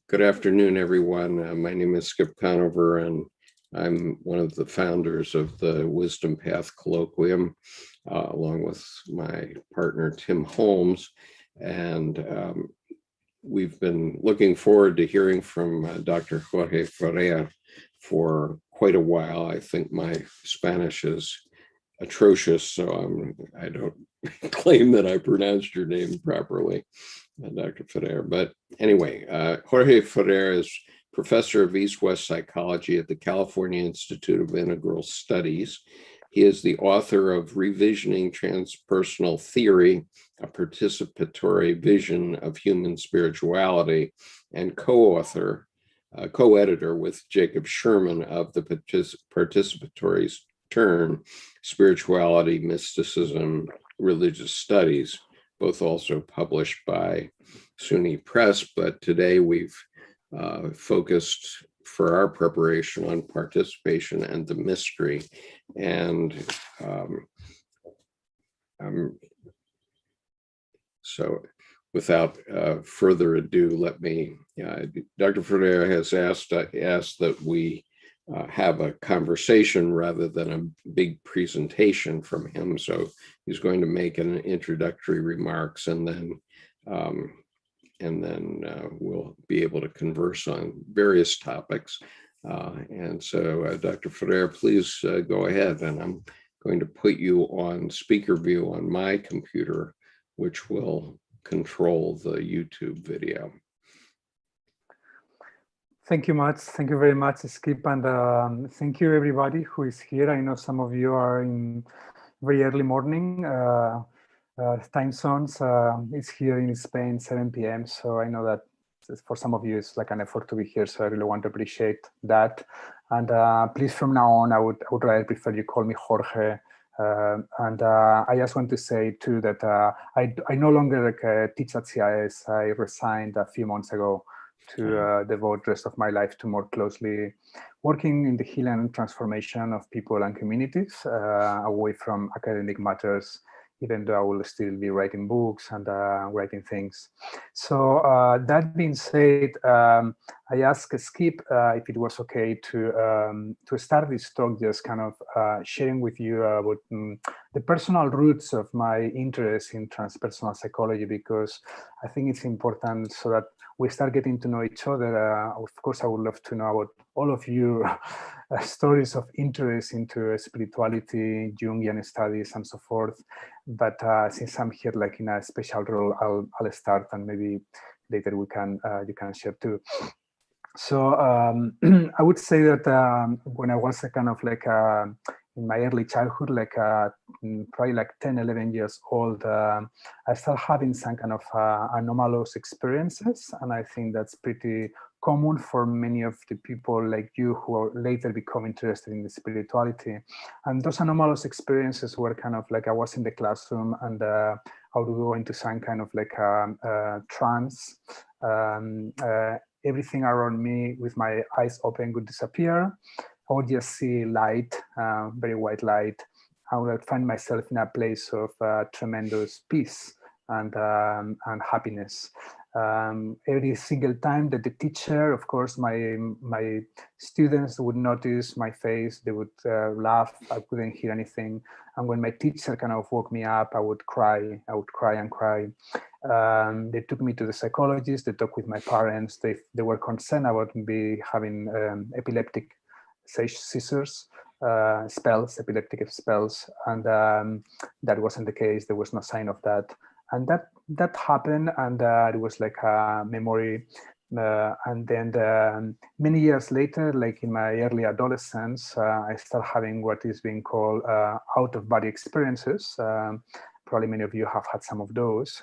Good afternoon, everyone. My name is Skip Conover, and I'm one of the founders of the Wisdom Path Colloquium, along with my partner, Tim Holmes. And we've been looking forward to hearing from Dr. Jorge Ferrer for quite a while. I think my Spanish is atrocious, so I don't claim that I pronounced your name properly, Dr. Ferrer. But anyway, Jorge Ferrer is professor of East-West psychology at the California Institute of Integral Studies. He is the author of Revisioning Transpersonal Theory, a participatory vision of human spirituality, and co-author, co-editor with Jacob Sherman of the Participatory Turn, Spirituality, Mysticism, Religious Studies, both also published by SUNY Press. But today we've focused for our preparation on participation and the mystery. And so without further ado, let me, Dr. Ferrer has asked that we have a conversation rather than a big presentation from him. So he's going to make an introductory remarks, and then we'll be able to converse on various topics. And so, Dr. Ferrer, please go ahead. And I'm going to put you on speaker view on my computer, which will control the YouTube video. Thank you much. Thank you very much, Skip. And thank you, everybody who is here. I know some of you are in very early morning time zones. It's here in Spain, 7 p.m. So I know that for some of you, it's like an effort to be here. So I really want to appreciate that. And please, from now on, I would rather prefer you call me Jorge. And I just want to say too that I no longer teach at CIS. I resigned a few months ago to devote the rest of my life to more closely working in the healing and transformation of people and communities away from academic matters, even though I will still be writing books and writing things. So that being said, I asked Skip if it was okay to start this talk just kind of sharing with you about the personal roots of my interest in transpersonal psychology, because I think it's important so that we start getting to know each other. Of course, I would love to know about all of you stories of interest into spirituality, Jungian studies, and so forth. But since I'm here like in a special role, I'll start, and maybe later we can you can share too. So I would say that when I was kind of like in my early childhood, like probably like 10, 11 years old, I started having some kind of anomalous experiences. And I think that's pretty common for many of the people like you who later become interested in the spirituality. And those anomalous experiences were kind of like I was in the classroom and I would go into some kind of like trance. Everything around me with my eyes open would disappear. I would just see light, very white light. I would find myself in a place of tremendous peace and happiness. Every single time that the teacher, of course, my students would notice my face, they would laugh. I couldn't hear anything. And when my teacher kind of woke me up, I would cry. I would cry and cry. They took me to the psychologist. They talked with my parents. They were concerned about me having epileptic seizures, epileptic spells, and that wasn't the case. There was no sign of that. And that happened, and it was like a memory. And then many years later, like in my early adolescence, I started having what is being called out-of-body experiences. Probably many of you have had some of those.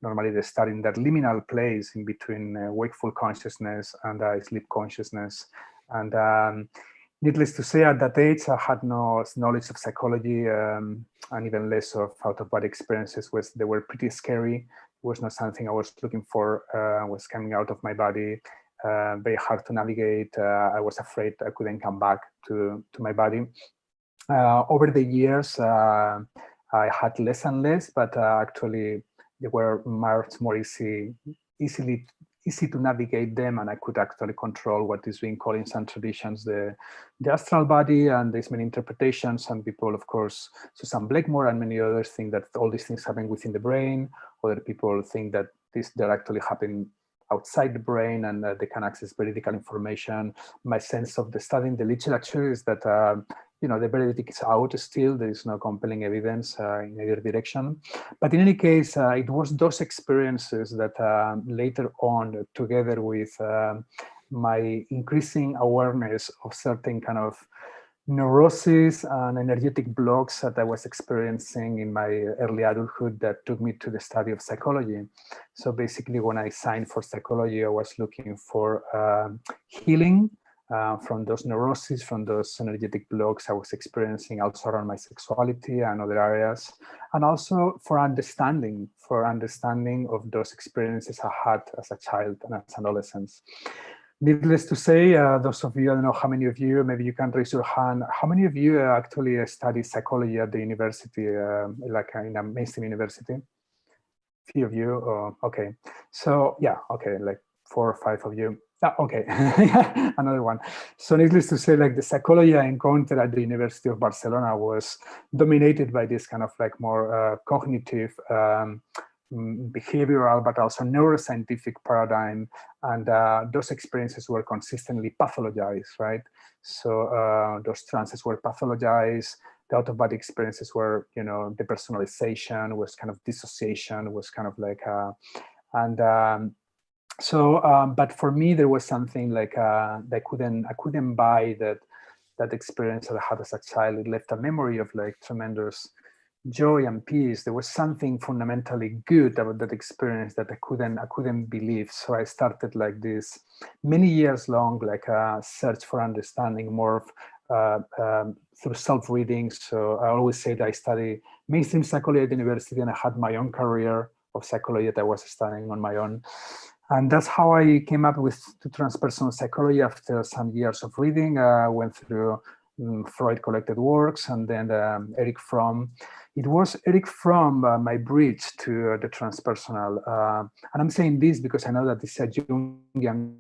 Normally they start in that liminal place in between wakeful consciousness and sleep consciousness. And needless to say, at that age, I had no knowledge of psychology and even less of out-of-body experiences. They were pretty scary. It was not something I was looking for. Was coming out of my body, very hard to navigate. I was afraid I couldn't come back to my body. Over the years, I had less and less, but actually they were much more easily easy to navigate them, and I could actually control what is being called in some traditions the astral body, and there's many interpretations. Some people, of course, Susan Blakemore and many others think that all these things happen within the brain. Other people think that they're actually happening outside the brain, and they can access veridical information. My sense of the studying the literature is that the veridic is out still. There is no compelling evidence in either direction. But in any case, it was those experiences that later on, together with my increasing awareness of certain kind of neuroses and energetic blocks that I was experiencing in my early adulthood, that took me to the study of psychology. So basically, when I signed for psychology, I was looking for healing from those neuroses, from those energetic blocks I was experiencing also around my sexuality and other areas, and also for understanding of those experiences I had as a child and as an adolescent. Needless to say, those of you, I don't know how many of you, maybe you can raise your hand, how many of you actually study psychology at the university, like in a mainstream university? Few of you, okay. So yeah, okay, like 4 or 5 of you. Okay, another one. So needless to say, like the psychology I encountered at the University of Barcelona was dominated by this kind of like more cognitive, behavioral, but also neuroscientific paradigm. And those experiences were consistently pathologized, right? So those trances were pathologized. The out-of-body experiences were, depersonalization, was kind of dissociation, was kind of like, but for me, there was something like I couldn't buy that experience that I had as a child. It left a memory of like tremendous joy and peace. There was something fundamentally good about that experience that I couldn't believe. So I started like this many years long, like a search for understanding more through self-reading. So I always say that I study mainstream psychology at the university, and I had my own career of psychology that I was studying on my own. And that's how I came up with transpersonal psychology after some years of reading. Went through Freud collected works, and then Eric Fromm. It was Eric Fromm, my bridge to the transpersonal. And I'm saying this because I know that this is a Jungian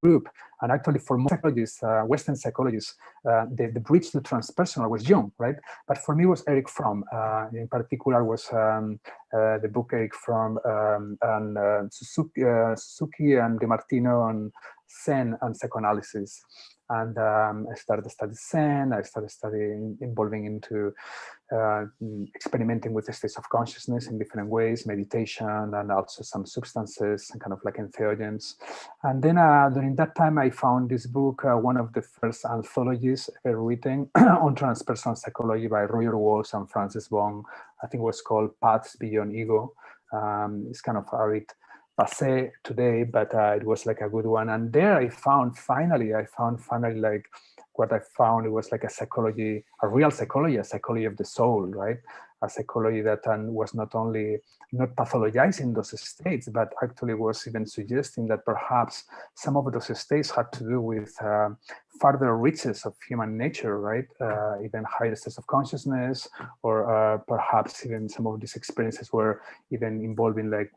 group. And actually for most psychologists, Western psychologists, the bridge to transpersonal was Jung, right? But for me it was Eric Fromm. In particular was the book Eric Fromm and Suzuki and DeMartino on Zen and psychoanalysis. And I started studying Zen. I started studying, involving into experimenting with the states of consciousness in different ways, meditation, and also some substances and kind of like entheogens. And then during that time, I found this book, one of the first anthologies ever written on transpersonal psychology by Roger Walsh and Francis Bong. I think it was called Paths Beyond Ego. It's kind of a bit passé today, but it was like a good one. And there I found finally like what I found, it was like a psychology, a real psychology, a psychology of the soul, right? A psychology that was not only not pathologizing those states, but actually was even suggesting that perhaps some of those states had to do with further reaches of human nature, right? Even higher states of consciousness, or perhaps even some of these experiences were even involving like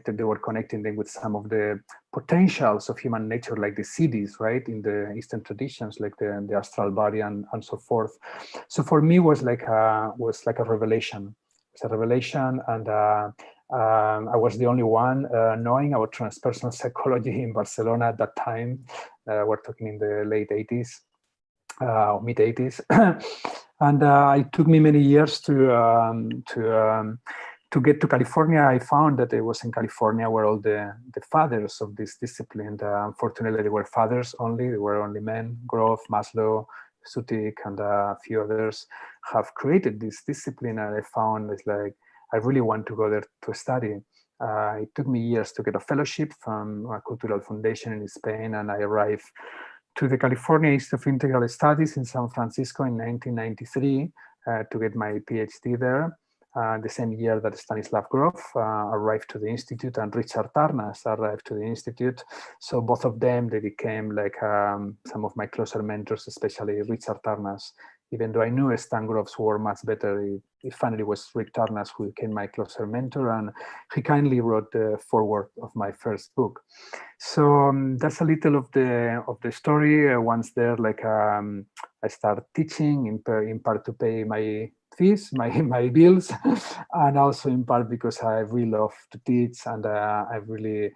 they were connecting them with some of the potentials of human nature, like the siddhis, right, in the Eastern traditions, like the astral body and so forth. So for me, was like a revelation. It's a revelation, and I was the only one knowing about transpersonal psychology in Barcelona at that time. We're talking in the late 80s, mid 80s, and it took me many years to get to California. I found that it was in California where all the fathers of this discipline, unfortunately they were fathers only, they were only men, Grof, Maslow, Sutik, and a few others have created this discipline. And I found it's like, I really want to go there to study. It took me years to get a fellowship from a cultural foundation in Spain, and I arrived to the California Institute of Integral Studies in San Francisco in 1993 to get my PhD there. The same year that Stanislav Grof arrived to the Institute and Richard Tarnas arrived to the Institute. So both of them, they became like some of my closer mentors, especially Richard Tarnas. even though I knew Stan Groff's work much better, it finally was Rick Tarnas who became my closer mentor, and he kindly wrote the foreword of my first book. So that's a little of the story. Once there, like I started teaching in part to pay my fees, my bills, and also in part because I really love to teach, and I really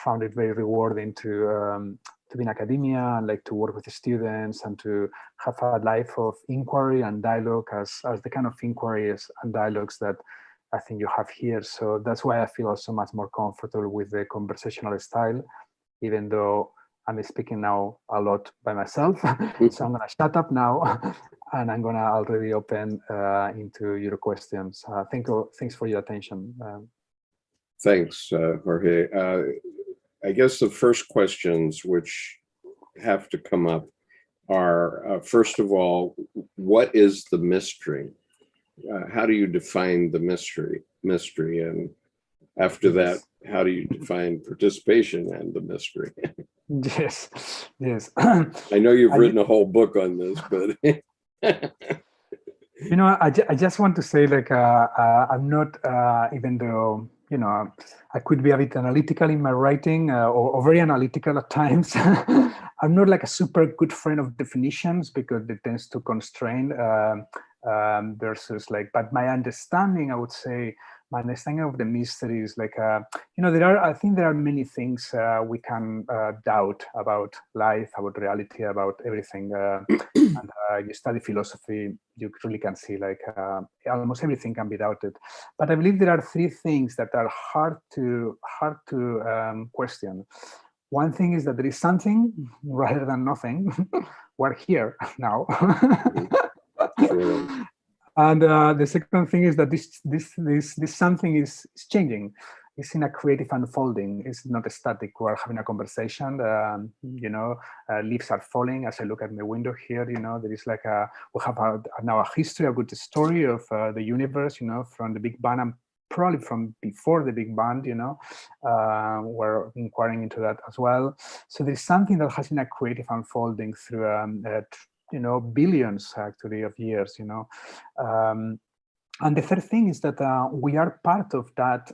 found it very rewarding to be in academia and like to work with the students and to have a life of inquiry and dialogue as the kind of inquiries and dialogues that I think you have here. So that's why I feel also much more comfortable with the conversational style, even though I'm speaking now a lot by myself. So I'm gonna shut up now and I'm gonna already open into your questions. Thanks for your attention. Thanks, Jorge. I guess the first questions which have to come up are, first of all, what is the mystery? How do you define the mystery? And after that, how do you define participation and the mystery? Yes. I know you've written a whole book on this, but you know, I just want to say, like, I'm not, even though, you know, I could be a bit analytical in my writing or very analytical at times. I'm not like a super good friend of definitions because it tends to constrain versus like, but my understanding, I would say, my understanding of the mystery is like, you know, I think there are many things we can doubt about life, about reality, about everything. And you study philosophy, you really can see like almost everything can be doubted. But I believe there are three things that are hard to question. One thing is that there is something rather than nothing. We're here now. Sure. And the second thing is that this something is changing. It's in a creative unfolding. It's not static. We're having a conversation. You know, leaves are falling. As I look at my window here, you know, there is like we have now a history, a good story of the universe. You know, from the Big Bang and probably from before the Big Bang. You know, we're inquiring into that as well. So there's something that has been a creative unfolding through you know, billions actually of years, you know. And the third thing is that we are part of that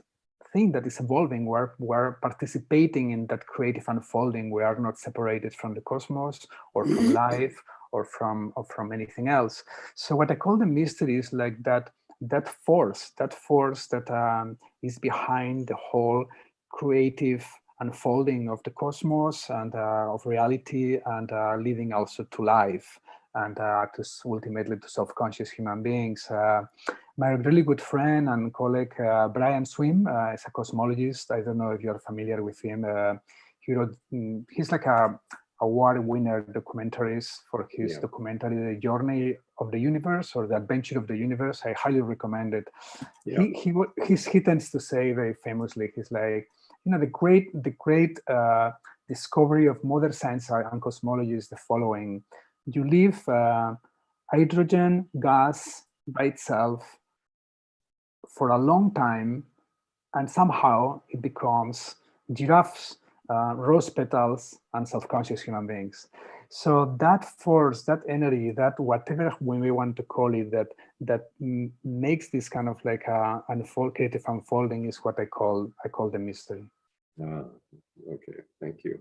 thing that is evolving. We're participating in that creative unfolding. We are not separated from the cosmos or from life or from anything else. So what I call the mystery is like that force that is behind the whole creative unfolding of the cosmos and of reality and leading also to life and to ultimately to self-conscious human beings. My really good friend and colleague Brian Swim is a cosmologist. I don't know if you're familiar with him. He's like a award winner documentarist for his documentary, The Journey of the Universe or The Adventure of the Universe. I highly recommend it. Yeah. He tends to say very famously, he's like, you know, the great discovery of modern science and cosmology is the following. You leave hydrogen gas by itself for a long time, and somehow it becomes giraffes, rose petals, and self-conscious human beings. So that force, that energy, that whatever we want to call it, that makes this kind of like creative unfolding is what I call the mystery. Okay, thank you.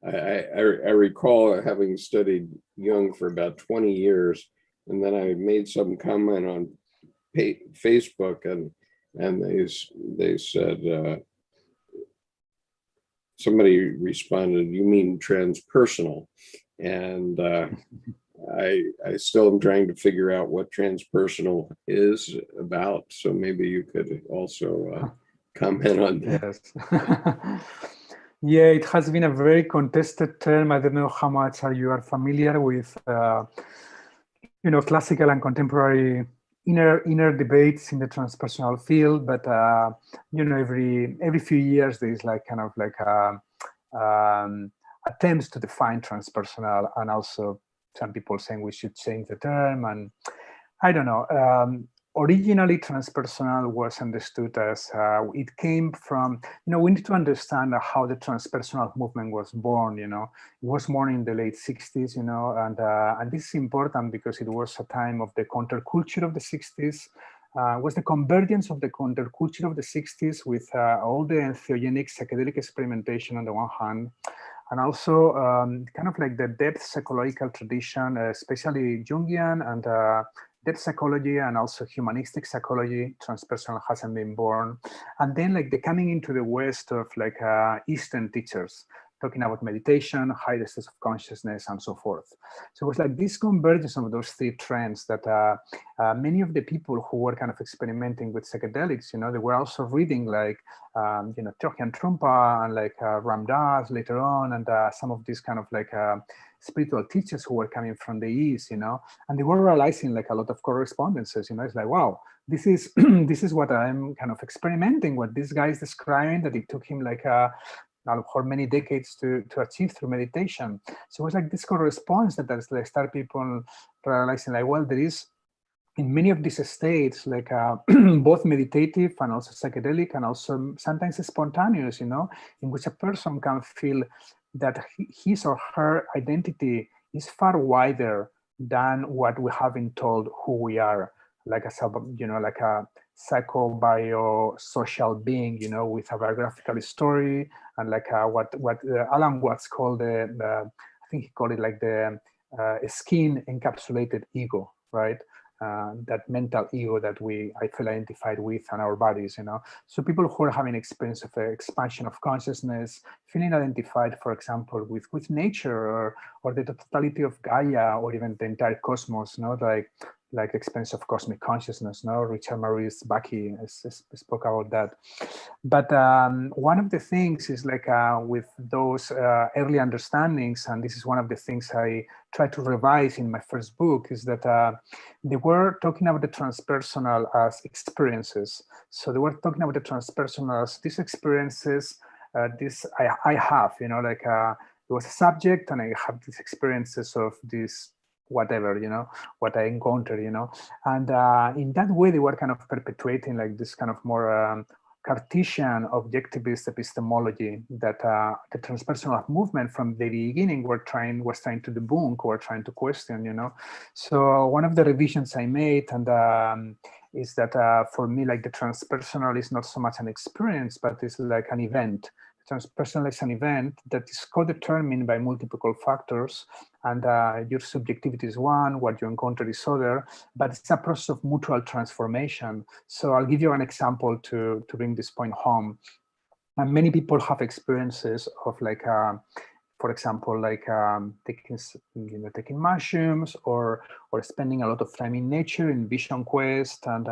I recall having studied Jung for about 20 years, and then I made some comment on Facebook, and they said, somebody responded, "You mean transpersonal?" And I still am trying to figure out what transpersonal is about. So maybe you could also comment on that. Yes. Yeah, it has been a very contested term. I don't know how much you are familiar with, you know, classical and contemporary inner debates in the transpersonal field. But you know, every few years there is like kind of like attempts to define transpersonal, and also some people saying we should change the term. And I don't know. originally transpersonal was understood as it came from, we need to understand how the transpersonal movement was born. It was born in the late 60s, and this is important because it was a time of the counterculture of the 60s. Was the convergence of the counterculture of the 60s with all the entheogenic psychedelic experimentation on the one hand, and also kind of like the depth psychological tradition, especially Jungian and depth psychology, and also humanistic psychology. Transpersonal hasn't been born. And then like the coming into the West of like Eastern teachers, talking about meditation, higher states of consciousness, and so forth. So it was like this convergence of those three trends that many of the people who were kind of experimenting with psychedelics, they were also reading like, Jorge and Trumpa and like Ram Dass later on, and some of these kind of like spiritual teachers who were coming from the East, and they were realizing like a lot of correspondences, it's like, wow, this is this is what I'm kind of experimenting, what this guy is describing, that it took him like for many decades to achieve through meditation. So it was like this corresponds that there's like start people realizing like, well, there is in many of these states like both meditative and also psychedelic and also sometimes spontaneous, in which a person can feel that his or her identity is far wider than what we have been told who we are, like like a psychobiosocial being, with a biographical story, and like what Alan Watts called the I think he called it like the skin encapsulated ego, right? That mental ego that I feel identified with and our bodies, So people who are having experience of expansion of consciousness, feeling identified, for example, with nature or the totality of Gaia, or even the entire cosmos, like experience of cosmic consciousness, Richard Maurice Bucky spoke about that. But one of the things is like with those early understandings, and this is one of the things I try to revise in my first book, is that they were talking about the transpersonal as experiences. So they were talking about the transpersonal as these experiences, this I have, like there was a subject and I have these experiences of this whatever, what I encountered, and in that way they were kind of perpetuating like this kind of more Cartesian objectivist epistemology that the transpersonal movement from the beginning was trying to debunk or trying to question, So one of the revisions I made and is that for me, like the transpersonal is not so much an experience, but it's like an event. Transpersonal is an event that is co-determined by multiple factors, and your subjectivity is one, what you encounter is other, but it's a process of mutual transformation. So I'll give you an example to bring this point home. And many people have experiences of like, for example, like taking mushrooms or spending a lot of time in nature, in vision quest, and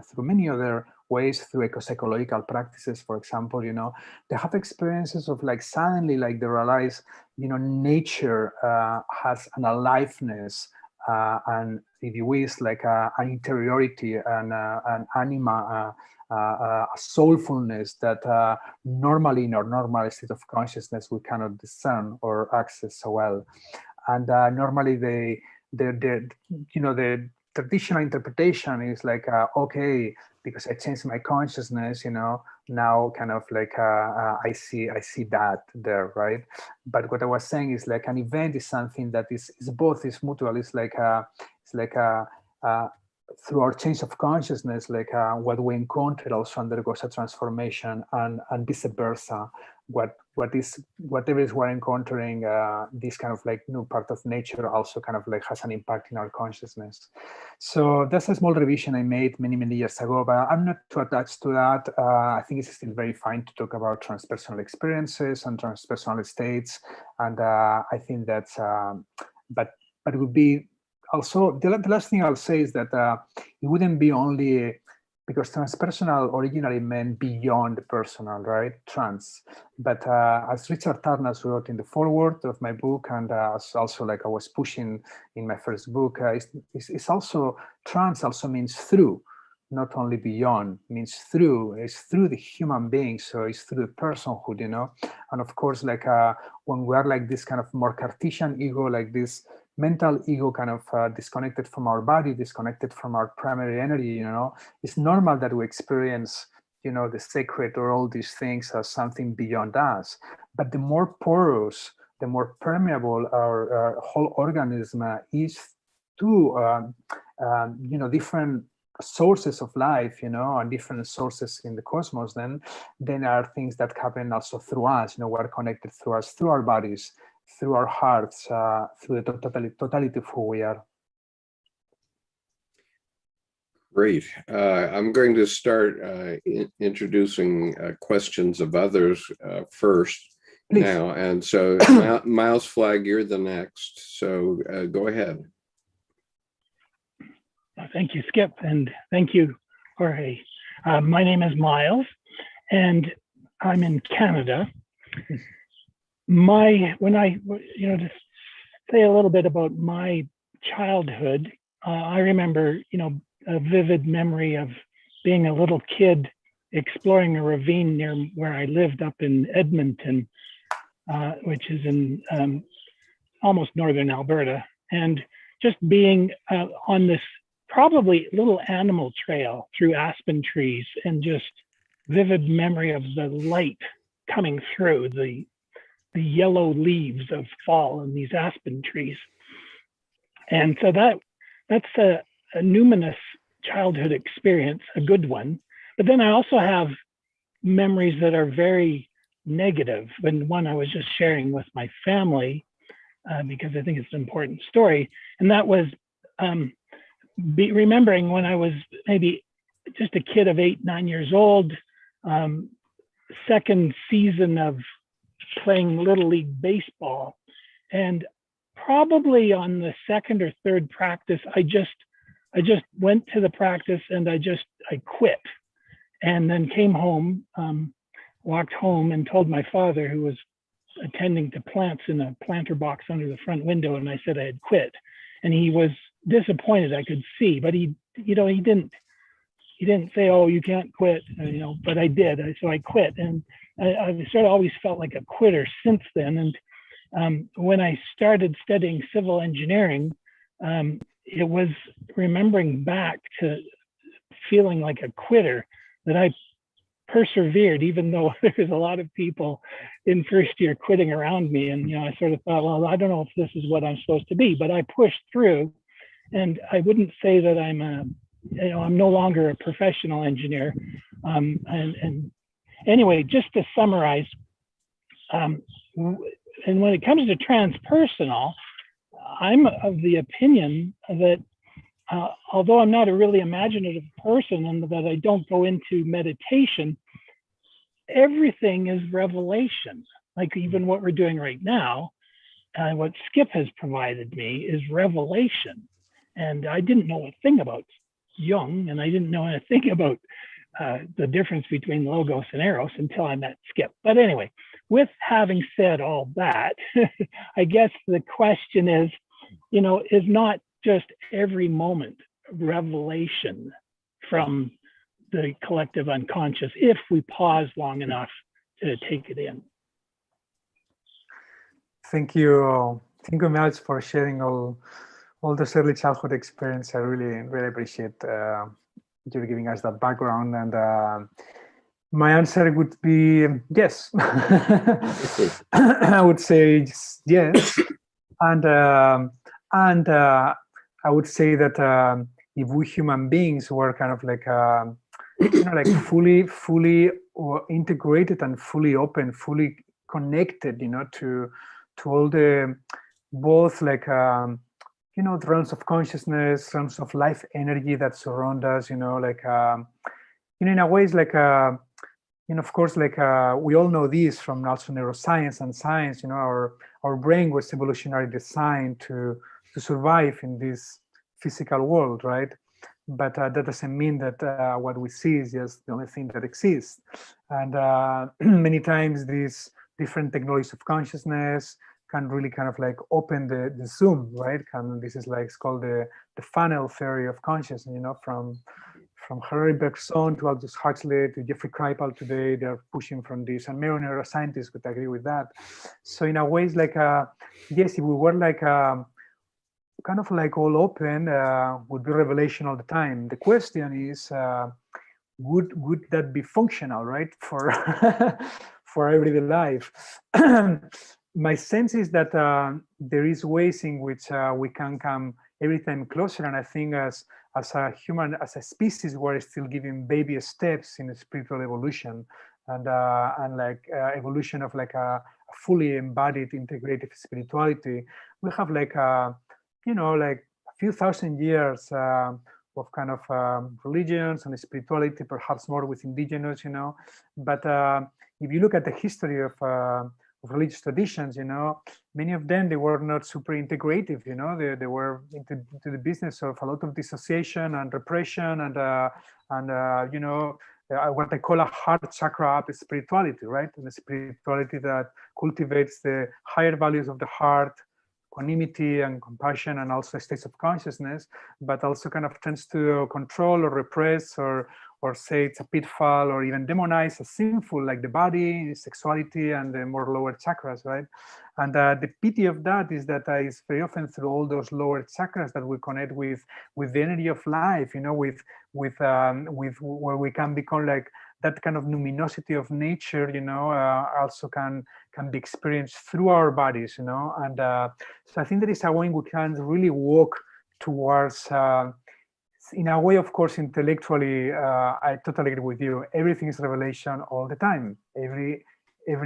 through many other ways, through eco-psychological practices, for example, they have experiences of like suddenly like they realize, nature has an aliveness and if you wish, like an interiority and an anima, a soulfulness that normally in our normal state of consciousness we cannot discern or access so well. And normally the traditional interpretation is like, okay, because I changed my consciousness, now kind of like I see that there, right? But what I was saying is like an event is something that is both, is mutual. It's like through our change of consciousness, like what we encounter also undergoes a transformation, and vice versa. Whatever is we're encountering, this kind of like new part of nature also kind of like has an impact in our consciousness. So that's a small revision I made many years ago, but I'm not too attached to that. I think it's still very fine to talk about transpersonal experiences and transpersonal states, and I think that's but it would be also the last thing I'll say is that it wouldn't be only because transpersonal originally meant beyond the personal, right? Trans. But as Richard Tarnas wrote in the foreword of my book, and also like I was pushing in my first book, it's also, trans also means through, not only beyond, means through. It's through the human being, so it's through the personhood, And of course, like when we are like this kind of more Cartesian ego, like this mental ego kind of disconnected from our body, disconnected from our primary energy, you know, it's normal that we experience, you know, the sacred or all these things as something beyond us. But the more porous, the more permeable our whole organism is to, you know, different sources of life, you know, and different sources in the cosmos, then are things that happen also through us. You know, we're connected through us, through our bodies, through our hearts, through the totality of who we are. Great. I'm going to start introducing questions of others first. Please. Now. And so Miles Flag, you're the next. So go ahead. Thank you, Skip, and thank you, Jorge. My name is Miles, and I'm in Canada. When I, you know, to say a little bit about my childhood, I remember, you know, a vivid memory of being a little kid exploring a ravine near where I lived up in Edmonton, which is in almost northern Alberta, and just being on this probably little animal trail through aspen trees, and just vivid memory of the light coming through the yellow leaves of fall in these aspen trees. And so that's a numinous childhood experience, a good one. But then I also have memories that are very negative. And one I was just sharing with my family, because I think it's an important story. And that was remembering when I was maybe just a kid of 8, 9 years old, second season of playing Little League Baseball. And probably on the second or third practice, I just went to the practice and I quit, and then came home, walked home and told my father, who was attending to plants in a planter box under the front window, and I said I had quit. And he was disappointed, I could see, but he didn't say, oh, you can't quit, you know, but I did. So I quit, and I sort of always felt like a quitter since then. And when I started studying civil engineering, it was remembering back to feeling like a quitter that I persevered, even though there's a lot of people in first year quitting around me. And, you know, I sort of thought, well, I don't know if this is what I'm supposed to be, but I pushed through. And I wouldn't say that I'm no longer a professional engineer. And anyway, just to summarize, and when it comes to transpersonal, I'm of the opinion that although I'm not a really imaginative person and that I don't go into meditation, everything is revelation. Like even what we're doing right now, what Skip has provided me is revelation. And I didn't know a thing about Jung, and I didn't know anything about the difference between logos and eros until I met Skip. But anyway, with having said all that, I guess the question is, you know, is not just every moment revelation from the collective unconscious if we pause long enough to take it in. Thank you very much for sharing all those early childhood experience. I really appreciate you giving us that background. And my answer would be yes. I would say yes. And I would say that if we human beings were kind of like, you know, like fully or integrated and fully open, fully connected, you know, to all the, both like, you know, realms of consciousness, realms of life energy that surround us, you know, like, you know, in a ways like, you know, of course, like we all know this from also neuroscience and science, you know, our brain was evolutionarily designed to survive in this physical world, right? But that doesn't mean that what we see is just the only thing that exists. And many times these different technologies of consciousness can really kind of like open the zoom, right? This is like, it's called the funnel theory of consciousness, you know, from Harry Bergson to Aldous Huxley to Jeffrey Kripal today, they're pushing from this, and many neuroscientists would agree with that. So in a way, it's like, yes, if we were like kind of like all open, would be revelation all the time. The question is, would that be functional, right, for for everyday life? My sense is that there is ways in which we can come every time closer, and I think as a human, as a species, we're still giving baby steps in spiritual evolution, and like evolution of like a fully embodied integrative spirituality. We have like like a few thousand years of kind of religions and spirituality, perhaps more with indigenous, but if you look at the history of religious traditions, many of them, they were not super integrative, they were into the business of a lot of dissociation and repression and what I call a heart chakra up spirituality, right? And the spirituality that cultivates the higher values of the heart, equanimity and compassion, and also states of consciousness, but also kind of tends to control or repress or say it's a pitfall or even demonize as sinful, like the body, sexuality, and the more lower chakras, right? And the pity of that is that it's very often through all those lower chakras that we connect with the energy of life, with where we can become like that kind of luminosity of nature, also can be experienced through our bodies, and so I think there is a way we can really walk towards, in a way, of course, intellectually, I totally agree with you. Everything is revelation all the time. Every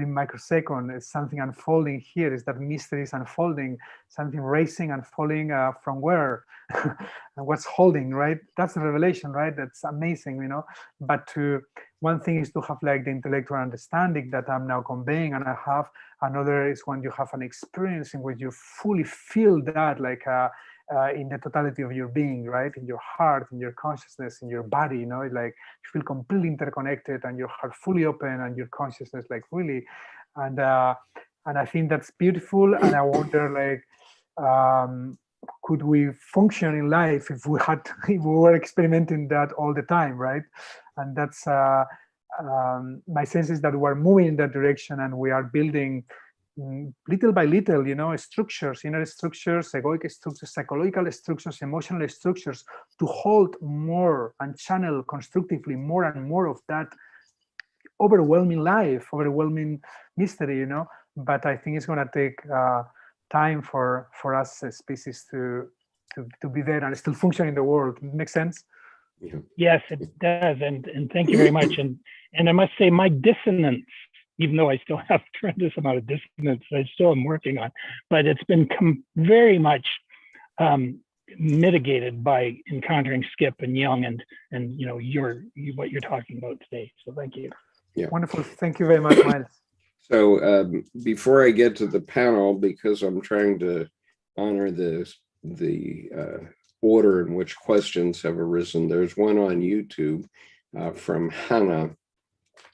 microsecond is something unfolding here. Is that mystery is unfolding, something racing and falling from where, and what's holding, right? That's a revelation, right? That's amazing, But one thing is to have like the intellectual understanding that I'm now conveying, and I have another is when you have an experience in which you fully feel that, like in the totality of your being, right? In your heart, in your consciousness, in your body, like you feel completely interconnected and your heart fully open and your consciousness like really, and I think that's beautiful. And I wonder, like, could we function in life if we were experimenting that all the time, right? And that's my sense is that we're moving in that direction, and we are building little by little, structures, inner structures, egoic structures, psychological structures, emotional structures, to hold more and channel constructively more and more of that overwhelming life, overwhelming mystery, But I think it's going to take time for us as a species to be there and still function in the world. Makes sense? Yeah. Yes, it does, and thank you very much. And I must say, my dissonance, even though I still have a tremendous amount of dissonance I still am working on, but it's been very much mitigated by encountering Skip and Jung and what you're talking about today. So thank you. Yeah. Wonderful. Thank you very much, Miles. So before I get to the panel, because I'm trying to honor the order in which questions have arisen, there's one on YouTube from Hannah,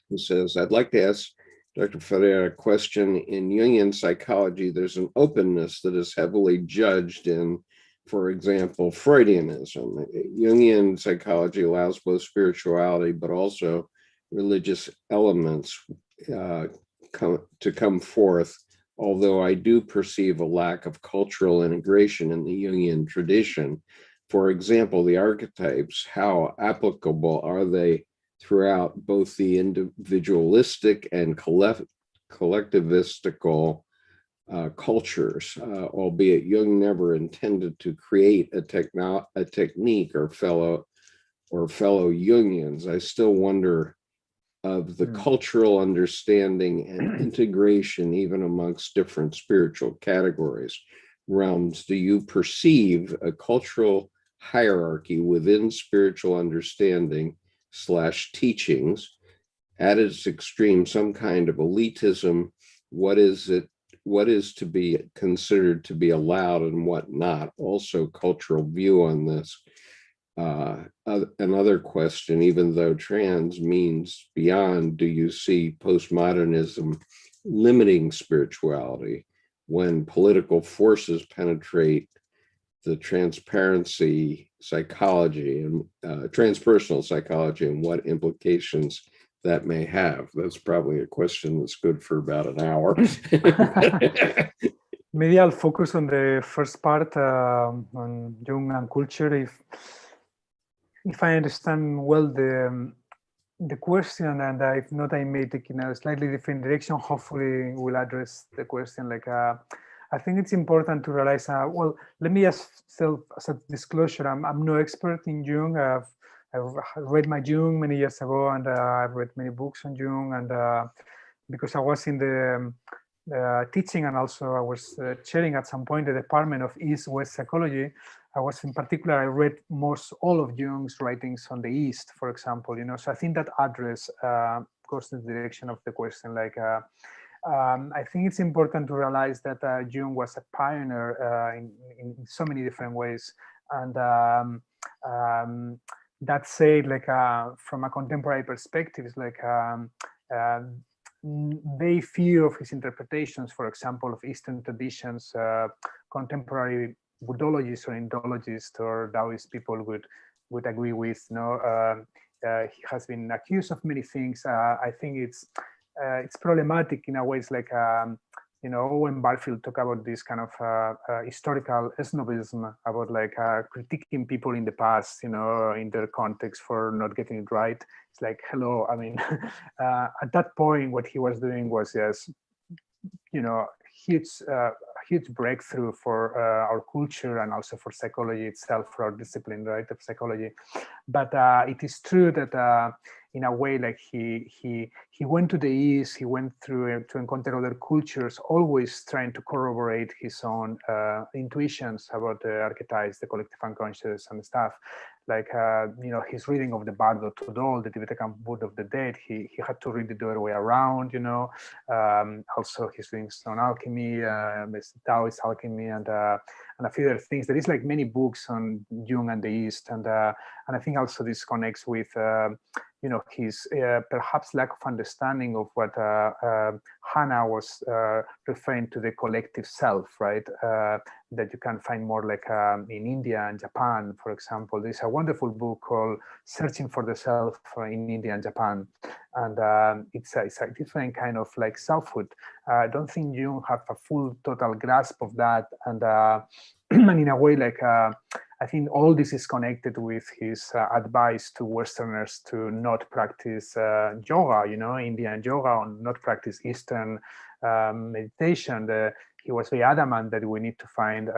who says, I'd like to ask Dr. Ferrer a question. In Jungian psychology, there's an openness that is heavily judged in, for example, Freudianism. Jungian psychology allows both spirituality but also religious elements to come forth, although I do perceive a lack of cultural integration in the Jungian tradition. For example, the archetypes, how applicable are they throughout both the individualistic and collectivistical cultures, albeit Jung never intended to create a technique or fellow Jungians. I still wonder of the cultural understanding and integration even amongst different spiritual categories, realms. Do you perceive a cultural hierarchy within spiritual understanding / teachings, at its extreme, some kind of elitism? What is to be considered to be allowed and what not? Also, cultural view on this. Another question, even though trans means beyond, do you see postmodernism limiting spirituality when political forces penetrate the transparency psychology and transpersonal psychology, and what implications that may have? That's probably a question that's good for about an hour. Maybe I'll focus on the first part on Jung and culture. If I understand well the question, and if not, I may take in a slightly different direction. Hopefully, we'll address the question. Like, I think it's important to realize. Well, let me just self-disclosure. I'm no expert in Jung. I've read my Jung many years ago, and I've read many books on Jung. And because I was in the teaching, and also I was chairing at some point the Department of East-West Psychology, I was in particular, I read most all of Jung's writings on the East, for example, so I think that address goes in the direction of the question. Like, I think it's important to realize that Jung was a pioneer in so many different ways. And that said, like, from a contemporary perspective, it's like, very few of his interpretations, for example, of Eastern traditions, contemporary Buddhologists or Indologists or Taoist people would agree with. He has been accused of many things. I think it's problematic in a way. It's like, Owen Barfield talked about this kind of historical snobism, about like critiquing people in the past, in their context for not getting it right. It's like, hello, I mean, at that point, what he was doing was just, huge breakthrough for our culture and also for psychology itself, for our discipline, right, of psychology. But it is true that in a way, like he went to the East, he went through to encounter other cultures, always trying to corroborate his own intuitions about the archetypes, the collective unconscious and stuff. Like, his reading of the Bardo Tudol, the Tibetan Book of the Dead, he had to read it the other way around, also his readings on alchemy, Taoist alchemy, and a few other things. There is like many books on Jung and the East, and I think also this connects with his perhaps lack of understanding of what Hannah was referring to, the collective self, right? That you can find more like in India and Japan, for example. There's a wonderful book called Searching for the Self in India and Japan. And it's a different kind of like selfhood. I don't think Jung have a full total grasp of that. And and in a way, like, I think all this is connected with his advice to Westerners to not practice yoga, Indian yoga, or not practice Eastern meditation. He was very adamant that we need to find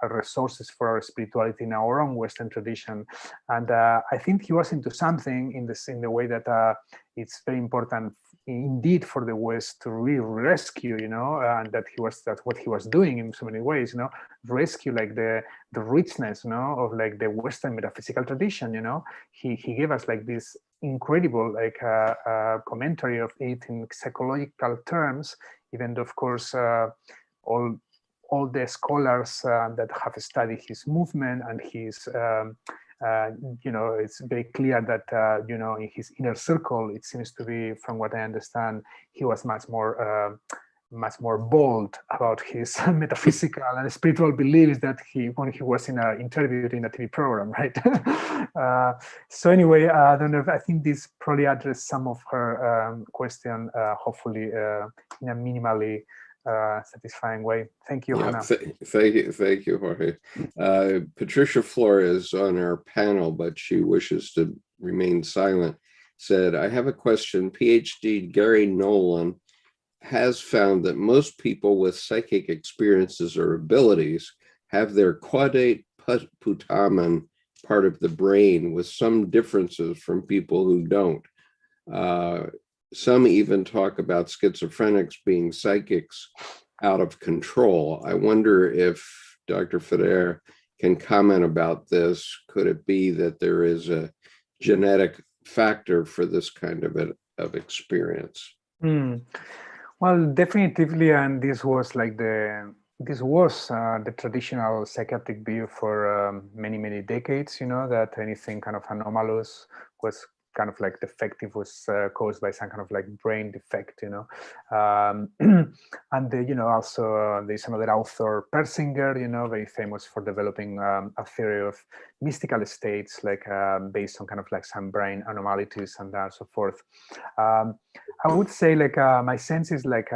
resources for our spirituality in our own Western tradition. And I think he was into something in the way that it's very important indeed for the West to really rescue, and that's what he was doing in so many ways, rescue like the richness, of like the Western metaphysical tradition. He gave us like this incredible like commentary of it in psychological terms, even though of course all the scholars that have studied his movement and his it's very clear that in his inner circle, it seems to be, from what I understand, he was much more bold about his metaphysical and spiritual beliefs that when he was interviewed in a TV program, right? So anyway, I don't know. I think this probably addressed some of her question, hopefully in a minimally satisfying way. Thank you, Hannah. Thank you, Jorge. Patricia Flores on our panel, but she wishes to remain silent, said, I have a question. PhD Gary Nolan has found that most people with psychic experiences or abilities have their caudate putamen part of the brain, with some differences from people who don't. Some even talk about schizophrenics being psychics out of control. I wonder if Dr. Ferrer can comment about this. Could it be that there is a genetic factor for this kind of experience? Well, definitively, and this was the traditional psychiatric view for many decades. That anything kind of anomalous was kind of like defective was caused by some kind of like brain defect, you know. And you know, also there's another author, Persinger, you know, very famous for developing a theory of mystical states, like based on kind of like some brain anomalies and so forth. I would say like my sense is like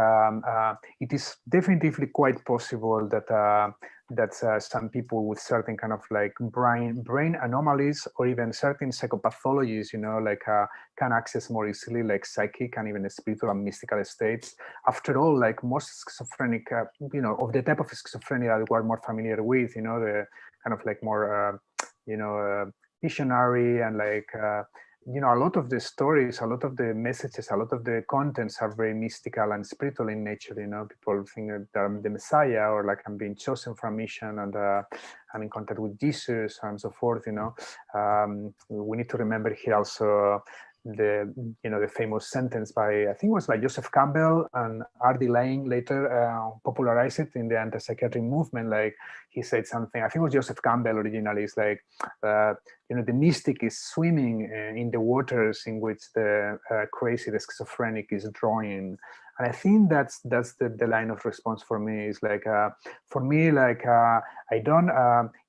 it is definitively quite possible that some people with certain kind of like brain anomalies or even certain psychopathologies, you know, like can access more easily like psychic and even spiritual and mystical states. After all, like most schizophrenic, you know, of the type of schizophrenia that we're more familiar with, you know, the kind of like more, you know, visionary and like, you know, a lot of the stories, a lot of the messages, a lot of the contents are very mystical and spiritual in nature. You know, people think that I'm the Messiah, or like I'm being chosen for a mission, and I'm in contact with Jesus and so forth. You know, we need to remember here also the, you know, the famous sentence by, I think it was by Joseph Campbell, and R.D. Laing later popularized it in the anti-psychiatric movement. Like he said something, I think it was Joseph Campbell originally, it's like, you know, the mystic is swimming in the waters in which the crazy, the schizophrenic is drawing. And I think that's the line of response for me. Is like, for me, like, I don't,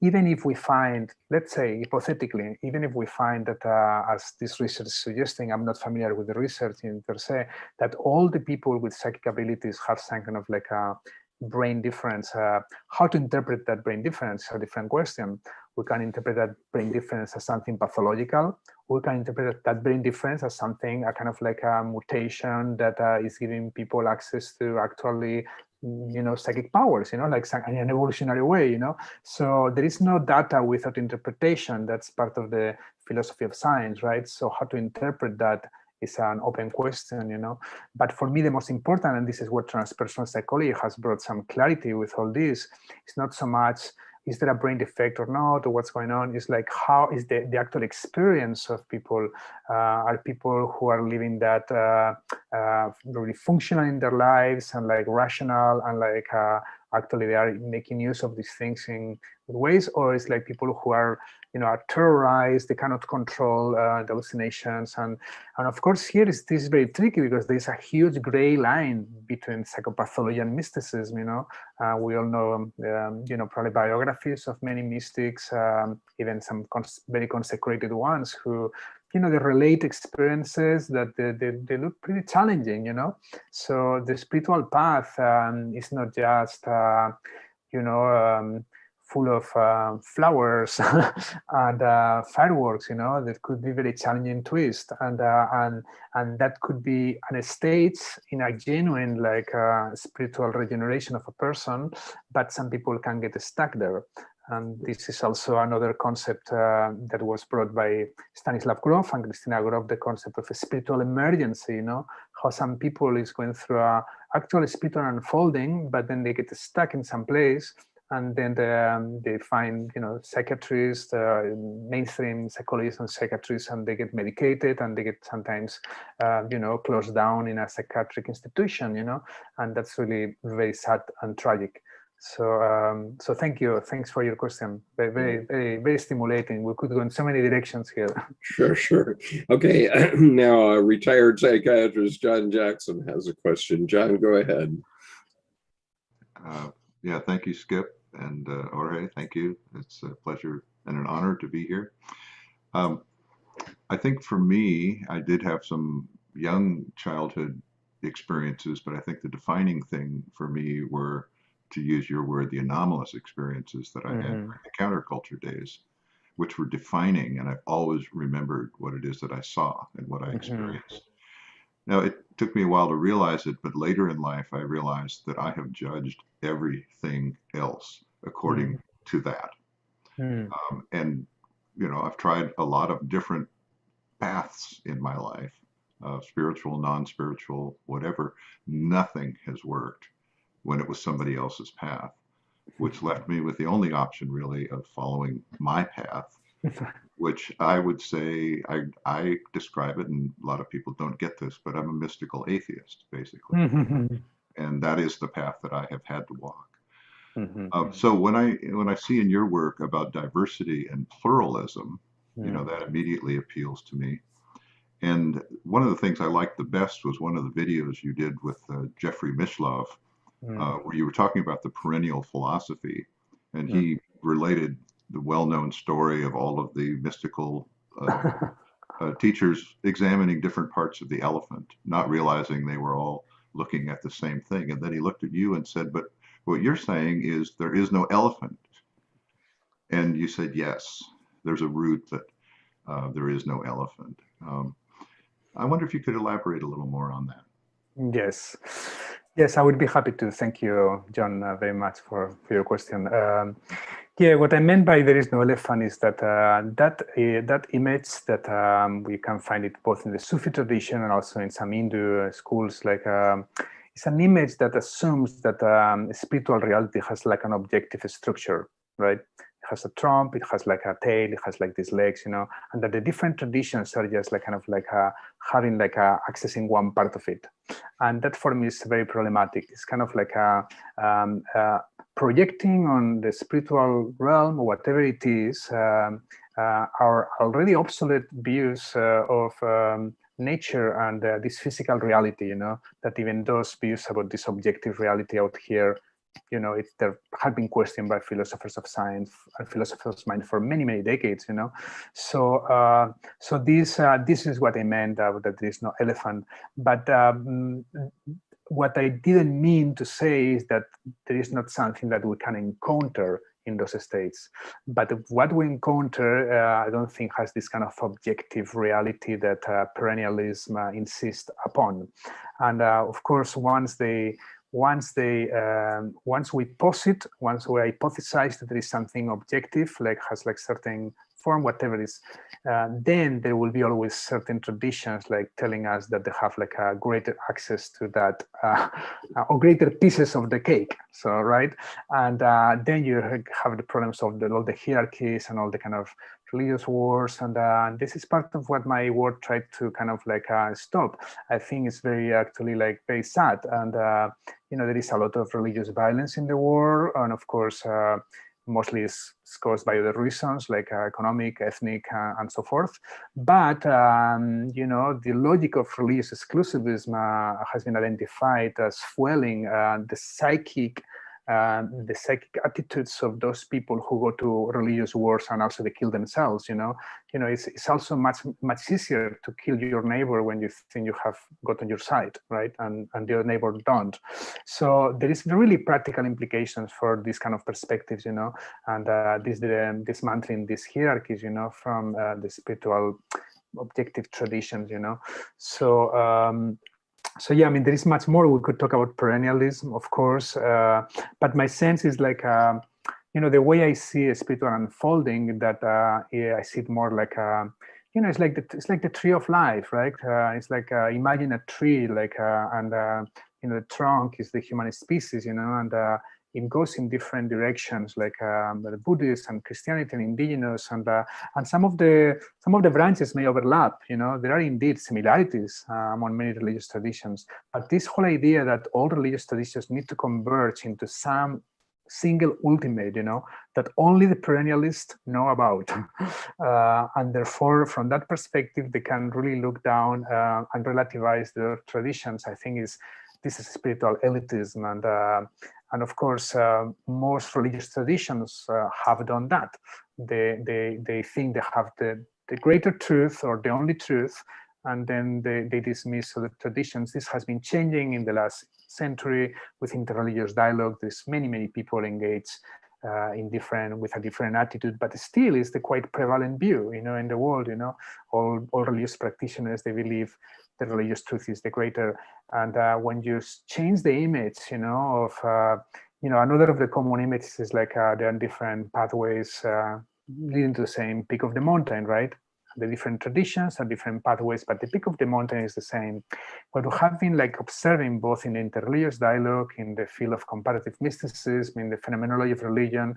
even if we find, let's say, hypothetically, even if we find that, as this research is suggesting, I'm not familiar with the research in per se, that all the people with psychic abilities have some kind of like a brain difference. How to interpret that brain difference is a different question. We can interpret that brain difference as something pathological. We can interpret that brain difference as something, a kind of like a mutation that is giving people access to actually, you know, psychic powers, you know, like in an evolutionary way, you know. So there is no data without interpretation. That's part of the philosophy of science, right? So how to interpret that is an open question, you know. But for me, the most important, and this is what transpersonal psychology has brought some clarity with all this, it's not so much, is there a brain defect or not, or what's going on? It's like, how is the actual experience of people? Are people who are living that really functional in their lives and like rational and like actually they are making use of these things in ways, or it's like people who are, you know, are terrorized, they cannot control the hallucinations. And of course here this is very tricky because there's a huge gray line between psychopathology and mysticism, you know. We all know, you know, probably biographies of many mystics, even some very consecrated ones who, you know, they relate experiences that they look pretty challenging, you know. So the spiritual path is not just, you know, full of flowers and fireworks, you know. That could be very challenging twist, and that could be an stage in a genuine like spiritual regeneration of a person, but some people can get stuck there. And this is also another concept that was brought by Stanislav Grof and Christina Grof, the concept of a spiritual emergency, you know, how some people is going through a actual spiritual unfolding, but then they get stuck in some place, and then they find, you know, psychiatrists, mainstream psychologists and psychiatrists, and they get medicated, and they get sometimes, you know, closed down in a psychiatric institution, you know, and that's really very sad and tragic. So, so thank you. Thanks for your question. Very stimulating. We could go in so many directions here. Sure. Okay, now retired psychiatrist John Jackson has a question. John, go ahead. Yeah, thank you, Skip, and Jorge, thank you. It's a pleasure and an honor to be here. I think for me, I did have some young childhood experiences, but I think the defining thing for me were, to use your word, the anomalous experiences that I had during the counterculture days, which were defining, and I've always remembered what it is that I saw and what I experienced. Now, it took me a while to realize it, but later in life, I realized that I have judged everything else according to that. And, you know, I've tried a lot of different paths in my life, spiritual, non-spiritual, whatever. Nothing has worked when it was somebody else's path, which left me with the only option really of following my path, which I would say, I describe it, and a lot of people don't get this, but I'm a mystical atheist, basically. And that is the path that I have had to walk. So when I see in your work about diversity and pluralism, you know, that immediately appeals to me. And one of the things I liked the best was one of the videos you did with Jeffrey Mishlove, where you were talking about the perennial philosophy, and he related the well-known story of all of the mystical teachers examining different parts of the elephant, not realizing they were all looking at the same thing. And then he looked at you and said, "But what you're saying is there is no elephant." And you said, "Yes, there's a root that there is no elephant." I wonder if you could elaborate a little more on that. Yes. Yes, I would be happy to. Thank you, John, very much for your question. Yeah, what I meant by there is no elephant is that that image that we can find it both in the Sufi tradition and also in some Hindu schools, like it's an image that assumes that spiritual reality has like an objective structure, right? It has a trunk, it has like a tail, it has like these legs, you know, and that the different traditions are just like kind of like having like accessing one part of it. And that for me is very problematic. It's kind of like projecting on the spiritual realm, or whatever it is, our already obsolete views of nature and this physical reality, you know, that even those views about this objective reality out here, you know, they have been questioned by philosophers of science and philosophers of mind for many, many decades, you know. So, this is what I meant that there is no elephant. But what I didn't mean to say is that there is not something that we can encounter in those states. But what we encounter, I don't think has this kind of objective reality that perennialism insists upon. And of course, once we posit, once we hypothesize that there is something objective, like has like certain form, whatever it is, then there will be always certain traditions like telling us that they have like a greater access to that or greater pieces of the cake. So, right. And then you have the problems of all the hierarchies and all the kind of religious wars. And this is part of what my work tried to kind of like stop. I think it's actually like very sad. And, you know, there is a lot of religious violence in the world. And of course, mostly is caused by other reasons like economic, ethnic, and so forth. But, you know, the logic of religious exclusivism has been identified as fueling the psychic attitudes of those people who go to religious wars and also they kill themselves. You know, it's also much easier to kill your neighbor when you think you have got on your side, right? And the other neighbor don't. So there is really practical implications for this kind of perspectives, you know, and dismantling these hierarchies, you know, from the spiritual objective traditions, you know. So yeah, I mean, there is much more. We could talk about perennialism, of course, but my sense is like, you know, the way I see a spiritual unfolding, that yeah, I see it more like, you know, it's like the tree of life, right? It's like imagine a tree, like, and you know, the trunk is the human species, you know, and it goes in different directions, like the Buddhist and Christianity and indigenous, and some of the branches may overlap. You know, there are indeed similarities among many religious traditions, but this whole idea that all religious traditions need to converge into some single ultimate, you know, that only the perennialists know about, and therefore, from that perspective, they can really look down and relativize their traditions. I think this is spiritual elitism, and of course, most religious traditions have done that. They think they have the greater truth or the only truth, and then they dismiss other traditions. This has been changing in the last century with interreligious dialogue. There's many people engaged with a different attitude, but still is the quite prevalent view, you know, in the world. You know, all religious practitioners, they believe the religious truth is the greater. And when you change the image, you know, of you know, another of the common images is like there are different pathways leading to the same peak of the mountain, right? The different traditions are different pathways, but the peak of the mountain is the same. What we have been like observing both in the interreligious dialogue, in the field of comparative mysticism, in the phenomenology of religion,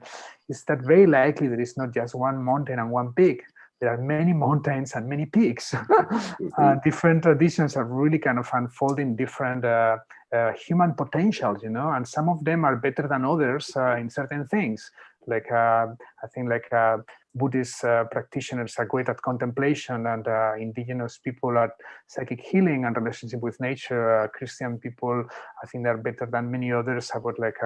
is that very likely there is not just one mountain and one peak. There are many mountains and many peaks. Different traditions are really kind of unfolding different human potentials, you know, and some of them are better than others in certain things. Like I think like Buddhist practitioners are great at contemplation, and indigenous people at psychic healing and relationship with nature. Christian people, I think they're better than many others about like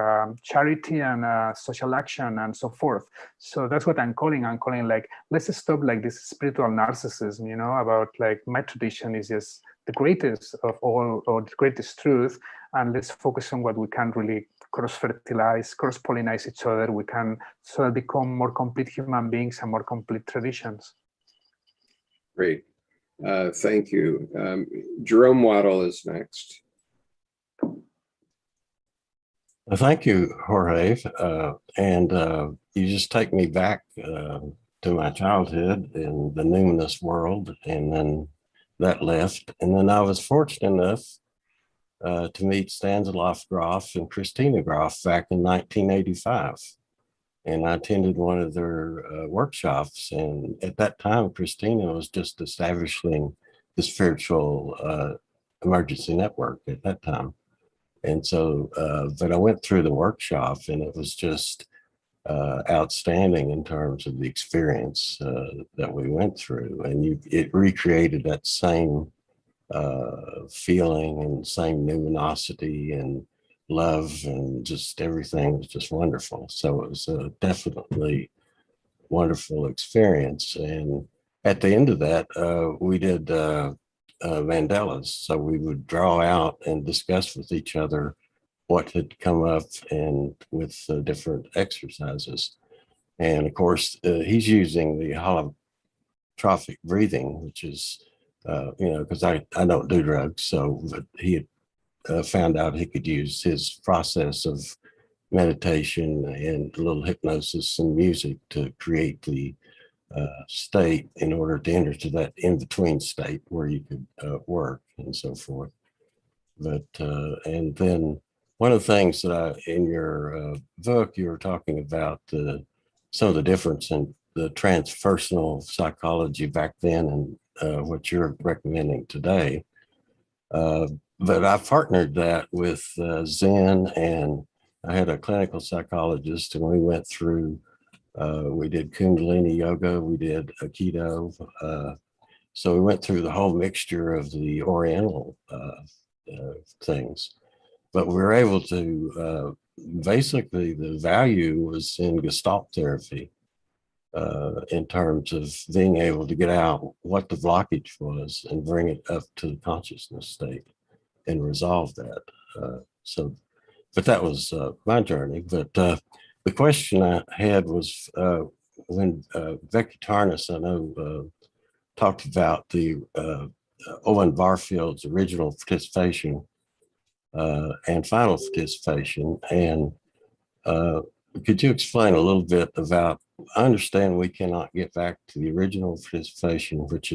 charity and social action and so forth. So that's what I'm calling. I'm calling like, let's stop like this spiritual narcissism, you know, about like my tradition is just the greatest of all, or the greatest truth, and let's focus on what we can really cross-fertilize, cross-pollinize each other. We can sort of become more complete human beings and more complete traditions. Great. Thank you. Jerome Waddle is next. Well, thank you, Jorge. You just take me back to my childhood in the numinous world, and then that left. And then I was fortunate enough to meet Stanislav Grof and Christina Grof back in 1985. And I attended one of their workshops. And at that time, Christina was just establishing the spiritual emergency network at that time. And so, but I went through the workshop, and it was just outstanding in terms of the experience that we went through. And it recreated that same feeling and same luminosity and love, and just everything was just wonderful. So it was a definitely wonderful experience. And at the end of that, we did mandalas. So we would draw out and discuss with each other what had come up, and with different exercises. And of course, he's using the holotropic breathing, which is, because I don't do drugs. So but he had found out he could use his process of meditation and a little hypnosis and music to create the state in order to enter to that in-between state where you could work and so forth. But, and then one of the things that in your book, you were talking about some of the difference in the transpersonal psychology back then and what you're recommending today. But I partnered that with Zen, and I had a clinical psychologist, and we went through, we did Kundalini yoga, we did Aikido. So we went through the whole mixture of the Oriental things. But we were able to, basically the value was in Gestalt therapy, in terms of being able to get out what the blockage was and bring it up to the consciousness state and resolve that. But that was my journey. But the question I had was when Becky Tarnas, I know, talked about the Owen Barfield's original participation and final participation. And could you explain a little bit about, I understand we cannot get back to the original participation, which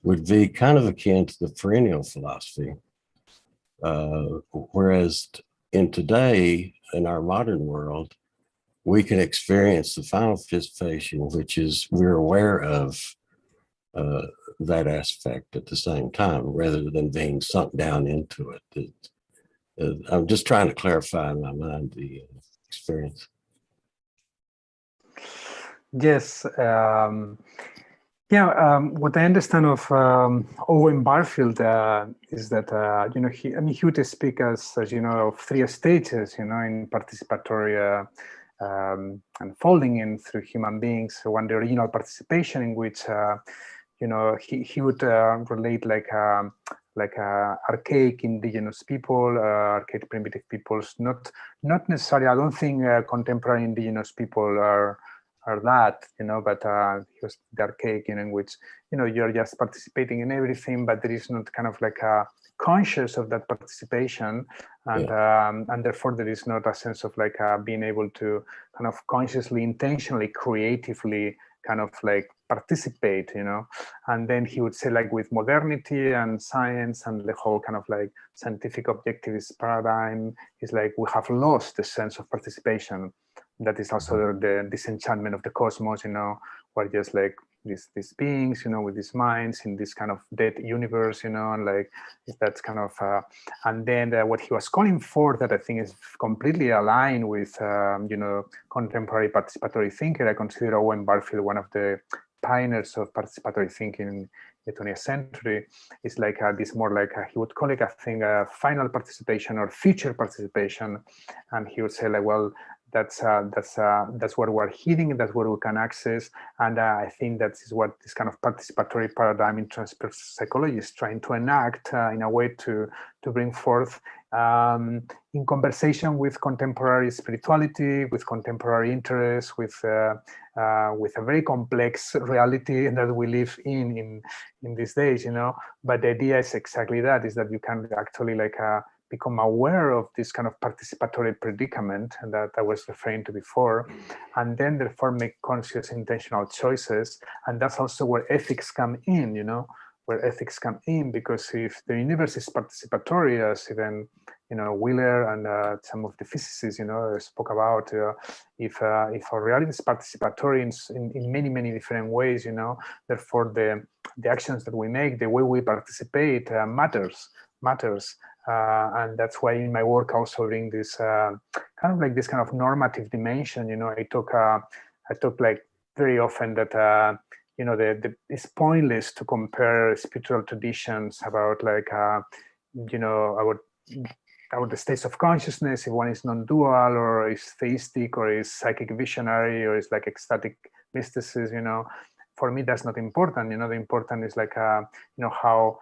would be kind of akin to the perennial philosophy. Whereas in today, in our modern world, we can experience the final participation, which is we're aware of that aspect at the same time, rather than being sunk down into it. I'm just trying to clarify in my mind the experience. Yes. What I understand of Owen Barfield is that he would speak as of three stages, in participatory unfolding in through human beings. So one, the original participation, in which he would relate like archaic indigenous people, archaic primitive peoples. Not necessarily. I don't think contemporary indigenous people are that, but he was the archaic, in which you're just participating in everything, but there is not kind of like a conscious of that participation, and therefore there is not a sense of like being able to kind of consciously, intentionally, creatively kind of like participate, and then he would say, like, with modernity and science and the whole kind of like scientific objectivist paradigm, is like we have lost the sense of participation. That is also the disenchantment of the cosmos, we're just like these beings, with these minds in this kind of dead universe, and like that's kind of, and then what he was calling for, that I think is completely aligned with, contemporary participatory thinking. I consider Owen Barfield one of the pioneers of participatory thinking in the 20th century. Is like this more like he would call it, I think, final participation or future participation, and he would say like, well, that's what we're heeding, that's what we can access, and I think that is what this kind of participatory paradigm in transpersonal psychology is trying to enact in a way to bring forth in conversation with contemporary spirituality, with contemporary interests, with a very complex reality that we live in these days, But the idea is exactly that: is that you can actually like become aware of this kind of participatory predicament that I was referring to before, and then therefore make conscious, intentional choices. And that's also where ethics come in, where ethics come in, because if the universe is participatory, as even Wilber and some of the physicists spoke about, if our reality is participatory in many different ways, therefore the actions that we make, the way we participate matters. And that's why in my work I also bring this kind of normative dimension. I talk like very often that it's pointless to compare spiritual traditions about like about the states of consciousness, if one is non-dual or is theistic or is psychic visionary or is like ecstatic mysticism. For me that's not important. The important is like how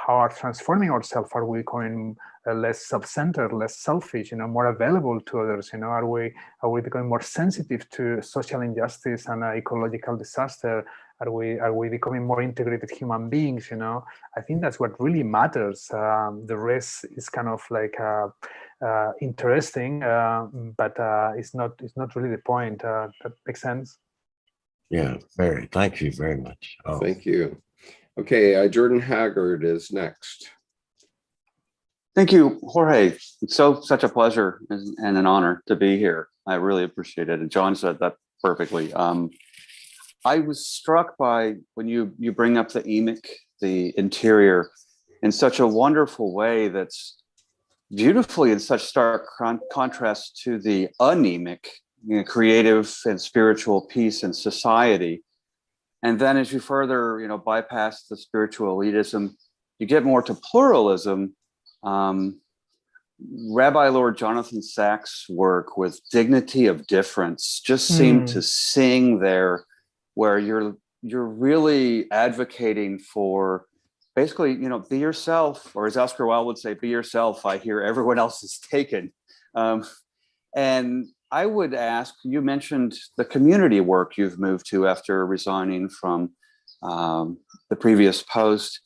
are transforming ourselves? Are we becoming less self-centered, less selfish, more available to others? Are we becoming more sensitive to social injustice and ecological disaster? Are we becoming more integrated human beings? I think that's what really matters. The rest is kind of like interesting, but it's not really the point. That makes sense. Yeah, very. Thank you very much. Oh. Thank you. Okay, Jordan Haggard is next. Thank you, Jorge. It's such a pleasure and an honor to be here. I really appreciate it. And John said that perfectly. I was struck by when you bring up the emic, the interior, in such a wonderful way that's beautifully in such stark contrast to the anemic, creative and spiritual peace in society. And then as you further, bypass the spiritual elitism, you get more to pluralism. Rabbi Lord Jonathan Sacks' work with Dignity of Difference just seemed to sing there, where you're really advocating for basically, be yourself, or as Oscar Wilde would say, be yourself. I hear everyone else is taken. And I would ask, you mentioned the community work you've moved to after resigning from the previous post.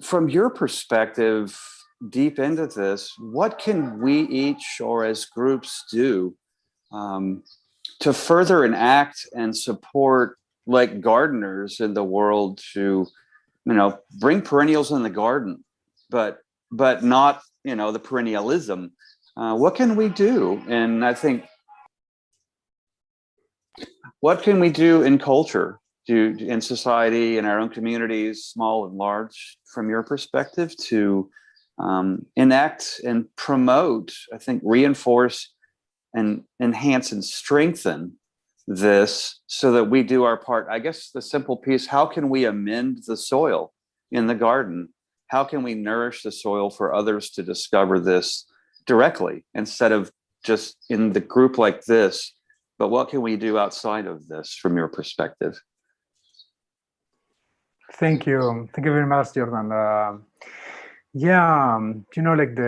From your perspective, deep into this, what can we each or as groups do to further enact and support, like gardeners in the world, to bring perennials in the garden, but not the perennialism? What can we do? And I think, what can we do in culture, in society, in our own communities, small and large, from your perspective, to enact and promote, I think, reinforce and enhance and strengthen this so that we do our part? I guess the simple piece: how can we amend the soil in the garden? How can we nourish the soil for others to discover this directly, instead of just in the group like this? But what can we do outside of this from your perspective? Thank you very much, Jordan. Like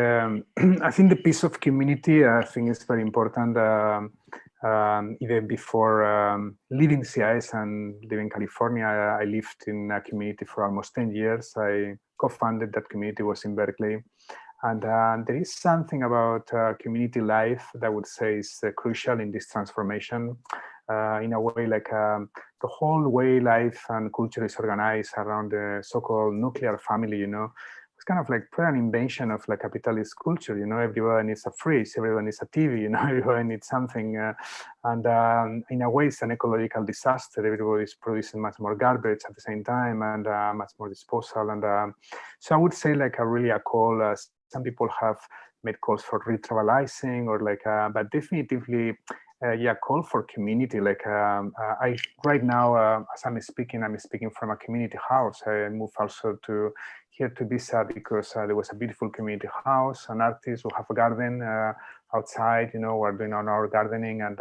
I think the piece of community, I think, is very important. Even before leaving CIS and living in California, I lived in a community for almost 10 years. I co-founded that community, was in Berkeley. And there is something about community life that I would say is crucial in this transformation. In a way, like the whole way life and culture is organized around the so-called nuclear family, it's kind of like an invention of like capitalist culture. You know, everyone needs a fridge, everyone needs a TV. You know, everyone needs something, and in a way, it's an ecological disaster. Everybody's producing much more garbage at the same time, and much more disposal. And so I would say like a call. Some people have made calls for retribalizing, or like, but definitively. Call for community. Like I right now, as I'm speaking from a community house. I moved also to here to Visa because there was a beautiful community house, an artist who have a garden outside. You know, we're doing on our gardening, and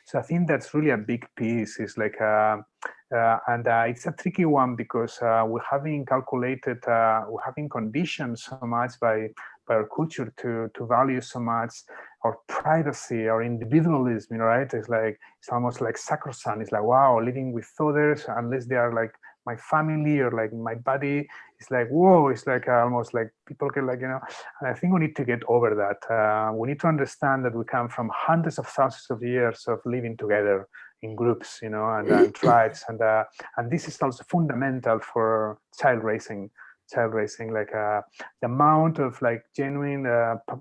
so I think that's really a big piece. Is like, and it's a tricky one because we have been calculated, we have been conditioned so much by our culture to value so much our privacy, our individualism, right? It's like, it's almost like sacrosanct. It's like, wow, living with others, unless they are like my family or like my body, it's like, whoa, it's like almost like people get like, you know, and I think we need to get over that. We need to understand that we come from hundreds of thousands of years of living together in groups, you know, and tribes. And this is also fundamental for child raising, like the amount of like genuine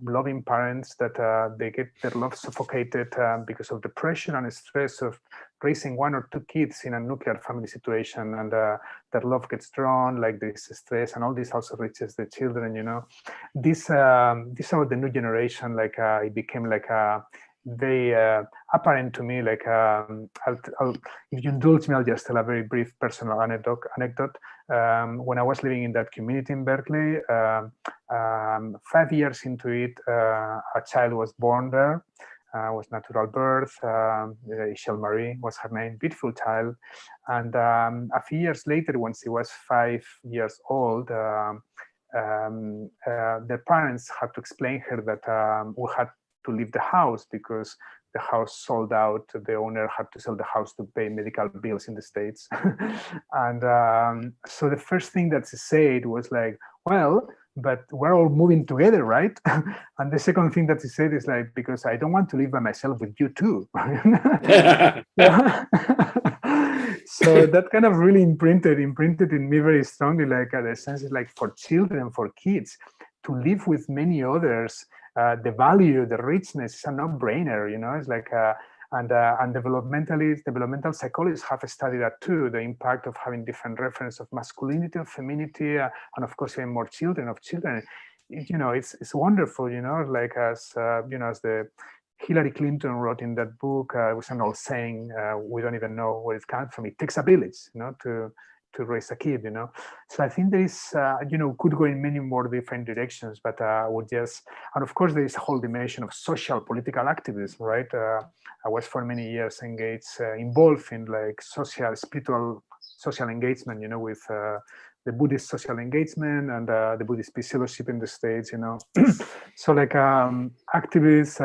loving parents that they get their love suffocated because of the pressure and stress of raising 1 or 2 kids in a nuclear family situation, and that love gets drawn, like this stress and all this also reaches the children, you know. This about the new generation, like it became like very apparent to me. Like if you indulge me, I'll just tell a very brief personal anecdote. When I was living in that community in Berkeley, 5 years into it, a child was born there. Was natural birth. Ishel Marie was her name, beautiful child. And a few years later, when she was 5 years old, the parents had to explain her that we had to leave the house because the house sold out. The owner had to sell the house to pay medical bills in the States. And so the first thing that she said was like, well, but we're all moving together, right? And the second thing that she said is like, because I don't want to live by myself with you too. So that kind of really imprinted in me very strongly, like the sense is like for children, for kids, to live with many others, the value, the richness is a no-brainer, you know. It's like, and developmental psychologists have studied that too, the impact of having different reference of masculinity, of femininity, and of course even more children. You know, it's wonderful, you know, like as you know, as the Hillary Clinton wrote in that book, it was an old saying, we don't even know where it comes from. It takes a village, you know, to raise a kid, you know. So I think there is, you know, could go in many more different directions, but would just, and of course there is a whole dimension of social political activism, right? I was for many years involved in like spiritual social engagement, you know, with the Buddhist social engagement and the Buddhist peace fellowship in the States, you know. So like activists,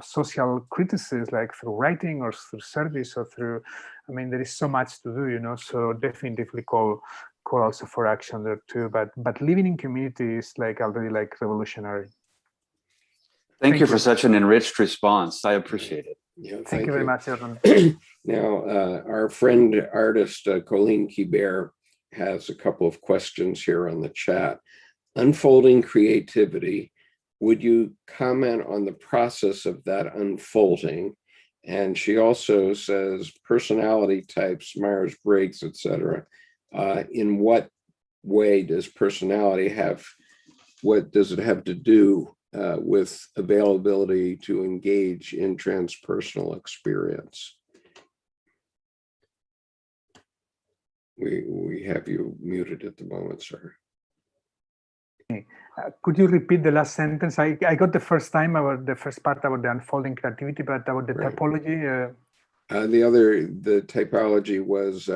social criticism, like through writing or through service or through, I mean, there is so much to do, you know. So definitely call also for action there too. But living in community is like already like revolutionary. Thank you for such an enriched response. I appreciate it. Yeah, thank you very much, Jordan. Now, our friend artist Colleen Kibert has a couple of questions here on the chat. Unfolding creativity. Would you comment on the process of that unfolding? And she also says personality types, Myers-Briggs, etc. In what way does personality have? What does it have to do with availability to engage in transpersonal experience? We have you muted at the moment, sir. Could you repeat the last sentence? I got the first part about the unfolding creativity, but about the right. Typology. The typology was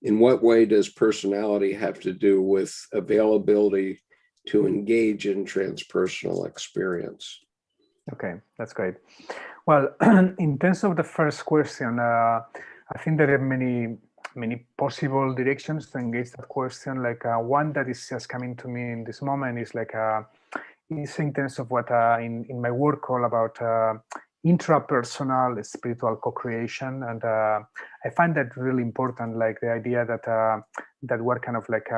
in what way does personality have to do with availability to engage in transpersonal experience? Okay, that's great. Well, in terms of the first question, I think there are many possible directions to engage that question. Like one that is just coming to me in this moment is like is in terms of what in my work all about intrapersonal spiritual co-creation, and I find that really important. Like the idea that that we're kind of like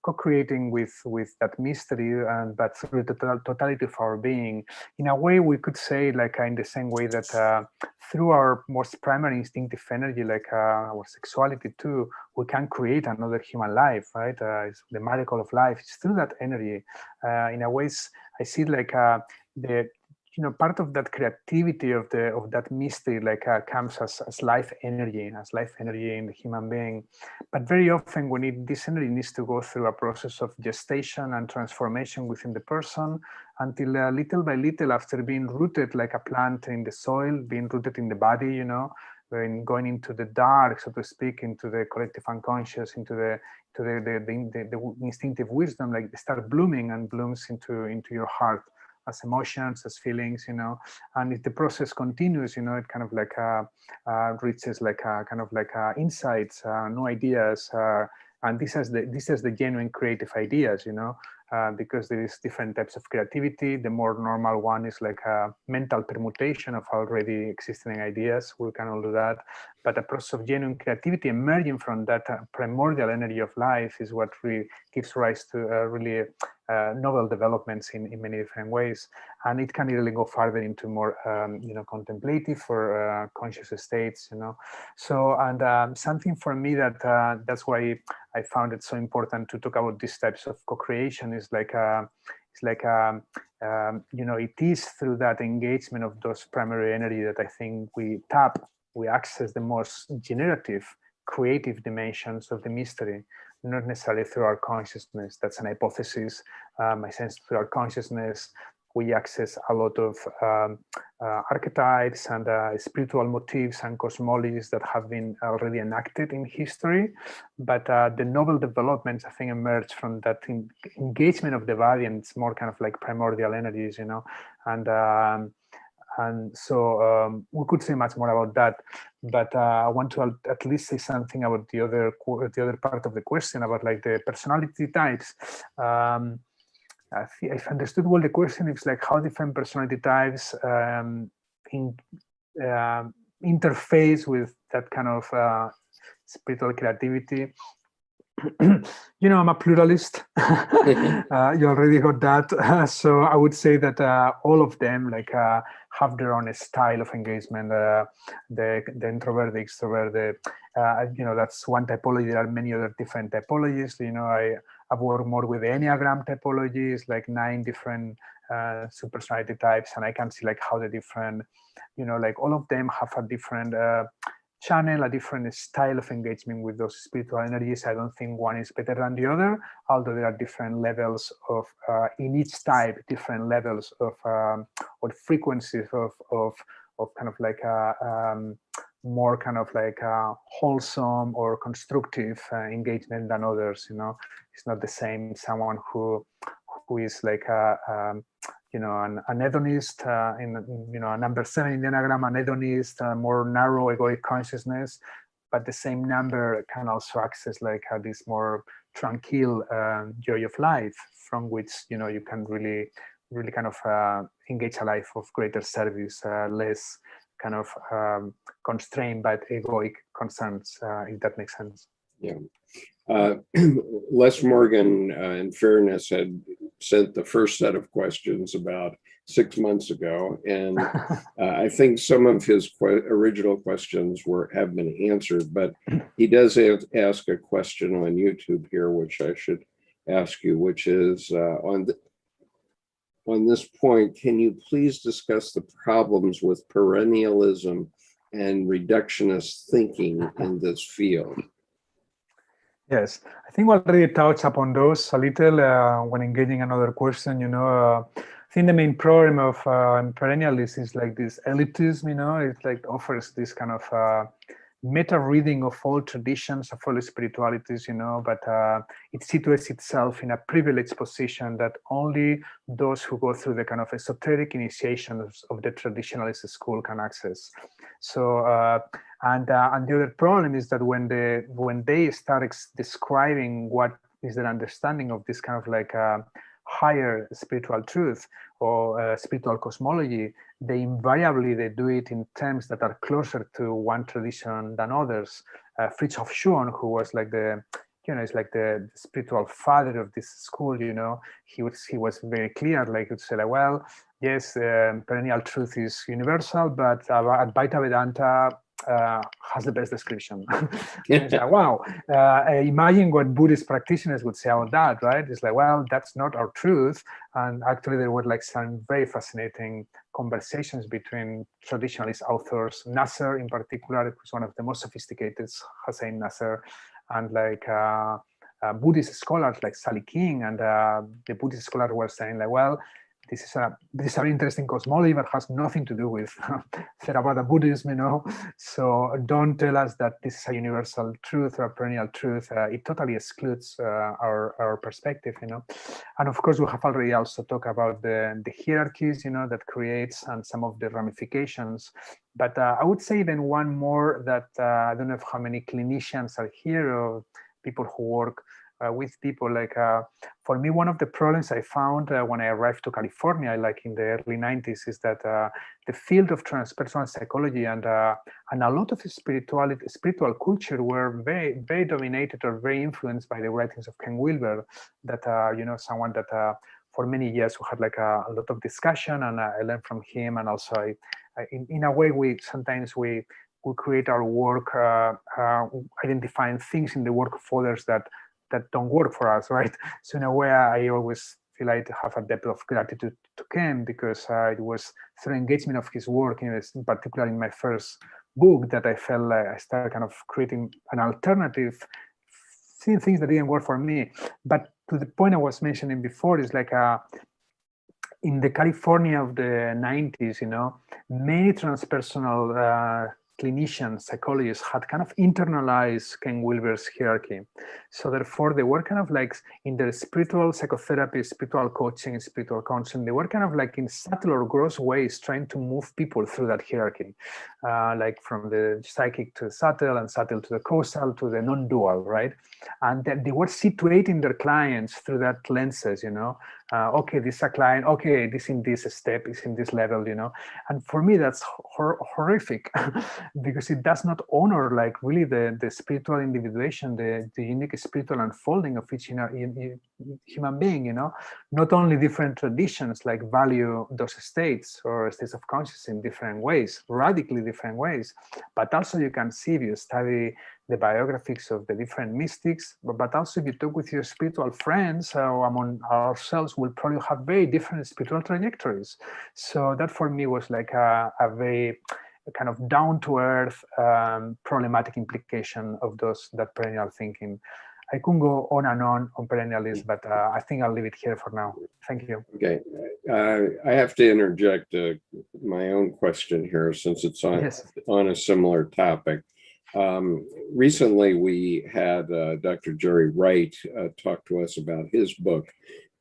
co-creating with that mystery, but through the totality of our being. In a way, we could say, like in the same way that through our most primary instinctive energy, like our sexuality too, we can create another human life, right? It's the miracle of life. It's through that energy. In a way, I see it like part of that creativity of that mystery, like comes as life energy in the human being. But very often, this energy needs to go through a process of gestation and transformation within the person, until little by little, after being rooted like a plant in the soil, being rooted in the body, going into the dark, so to speak, into the collective unconscious, into the instinctive wisdom, like they start blooming and blooms into your heart as emotions, as feelings, and if the process continues, it kind of like reaches like kind of like insights, new ideas, and this is the genuine creative ideas, because there is different types of creativity. The more normal one is like a mental permutation of already existing ideas. We can all do that, but a process of genuine creativity emerging from that primordial energy of life is what really gives rise to really novel developments in many different ways, and it can really go further into more contemplative or conscious states, So, and something for me that that's why I found it so important to talk about these types of co-creation is like it is through that engagement of those primary energy that I think we access the most generative, creative dimensions of the mystery, not necessarily through our consciousness. That's an hypothesis. My sense, through our consciousness, we access a lot of archetypes and spiritual motifs and cosmologies that have been already enacted in history. But the novel developments, I think, emerge from that engagement of the body, and it's more kind of like primordial energies, and so we could say much more about that, but I want to at least say something about the other part of the question about like the personality types. If I understood well, the question is like how different personality types interface with that kind of spiritual creativity. I'm a pluralist. You already got that. So I would say that all of them like have their own style of engagement. The introvert, the extrovert, that's one typology. There are many other different typologies. I've worked more with the Enneagram typologies, like 9 different subpersonality types, and I can see like how the different, like all of them have a different channel, a different style of engagement with those spiritual energies. I don't think one is better than the other, although there are different levels of, in each type, different levels of, or frequencies of kind of like more kind of like wholesome or constructive engagement than others. It's not the same someone who is like an hedonist, a number 7 in the Enneagram, an hedonist, more narrow egoic consciousness, but the same number can also access like this more tranquil joy of life, from which you can really kind of engage a life of greater service, less kind of constrained by egoic concerns, if that makes sense. Yeah. Les Morgan, in fairness, had sent the first set of questions about 6 months ago, and I think some of his original questions have been answered, but he does ask a question on YouTube here, which I should ask you, which is on this point, can you please discuss the problems with perennialism and reductionist thinking in this field? Yes, I think we already touched upon those a little when engaging another question. I think the main problem of perennialism is like this elitism. It like offers this kind of meta reading of all traditions, of all spiritualities. But it situates itself in a privileged position that only those who go through the kind of esoteric initiations of the traditionalist school can access. So. And the other problem is that when they start describing what is their understanding of this kind of like higher spiritual truth or spiritual cosmology, they invariably do it in terms that are closer to one tradition than others. Fritjof Schuon, who was like the it's like the spiritual father of this school. He was very clear. Like he would say, like, well, yes, perennial truth is universal, but Advaita Vedanta has the best description. It's like, wow, imagine what Buddhist practitioners would say about that, right? It's like, well, that's not our truth. And actually there were like some very fascinating conversations between traditionalist authors, Nasser in particular, who's one of the most sophisticated, Hussein Nasser, and like Buddhist scholars like Sally King, and the Buddhist scholars were saying like, well, this is a very interesting cosmology, but has nothing to do with Theravada Buddhism, So don't tell us that this is a universal truth or a perennial truth. It totally excludes our perspective, And of course, we have already also talked about the hierarchies, that creates and some of the ramifications. But I would say then one more that I don't know how many clinicians are here or people who work with people. Like for me, one of the problems I found when I arrived to California, like in the early 90s, is that the field of transpersonal psychology and a lot of spiritual culture were very, very dominated or very influenced by the writings of Ken Wilber. That someone that for many years we had like a lot of discussion, and I learned from him. And also, in a way, we create our work identifying things in the work of others that don't work for us, right? So in a way, I always feel I have a depth of gratitude to Ken, because it was through engagement of his work, in particular in my first book, that I felt like I started kind of creating an alternative, seeing things that didn't work for me. But to the point I was mentioning before, is like in the California of the 90s, many transpersonal clinicians, psychologists had kind of internalized Ken Wilber's hierarchy. So therefore, they were kind of like in their spiritual psychotherapy, spiritual coaching, spiritual counseling, they were kind of like in subtle or gross ways trying to move people through that hierarchy, like from the psychic to the subtle, and subtle to the causal to the non-dual, right? And then they were situating their clients through that lenses, okay, this is a client, okay, this in this step, is in this level, And for me, that's horrific because it does not honor like really the spiritual individuation, the unique spiritual unfolding of each human being, Not only different traditions like value those states or states of consciousness in different ways, radically different ways, but also you can see if you study the biographies of the different mystics, but also if you talk with your spiritual friends among ourselves, we'll probably have very different spiritual trajectories. So that for me was like a very kind of down-to-earth problematic implication of that perennial thinking. I could go on and on perennialism, but I think I'll leave it here for now. Thank you. Okay. I have to interject my own question here, since it's on a similar topic. Recently, we had Dr. Jerry Wright talk to us about his book,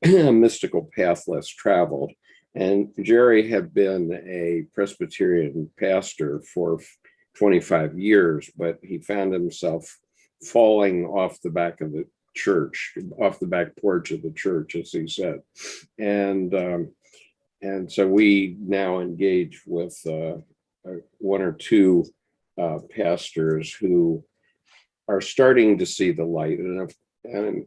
Mystical Path Less Traveled. And Jerry had been a Presbyterian pastor for 25 years, but he found himself falling off the back of the church, off the back porch of the church, as he said. And so we now engage with one or two pastors who are starting to see the light, and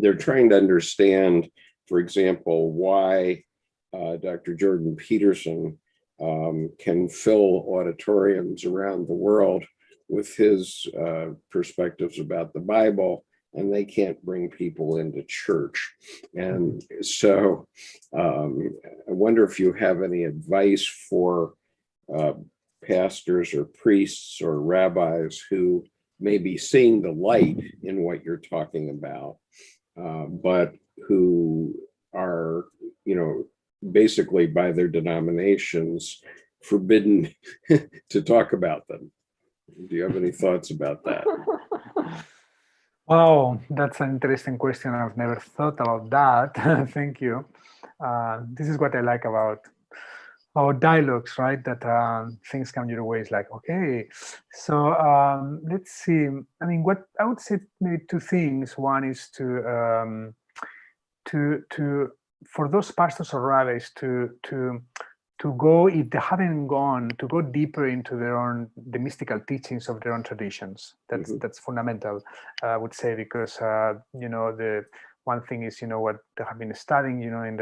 they're trying to understand, for example, why Dr. Jordan Peterson can fill auditoriums around the world with his perspectives about the Bible, and they can't bring people into church. And so I wonder if you have any advice for pastors or priests or rabbis who may be seeing the light in what you're talking about, but who are, basically by their denominations forbidden to talk about them. Do you have any thoughts about that? Wow, that's an interesting question. I've never thought about that. Thank you. This is what I like about our dialogues, right? That things come your way. It's like, okay, so let's see. I mean, what I would say maybe two things. One is to for those pastors or rabbis to go, if they haven't gone, to go deeper into the mystical teachings of their own traditions. That's fundamental, I would say, because the one thing is what they have been studying, in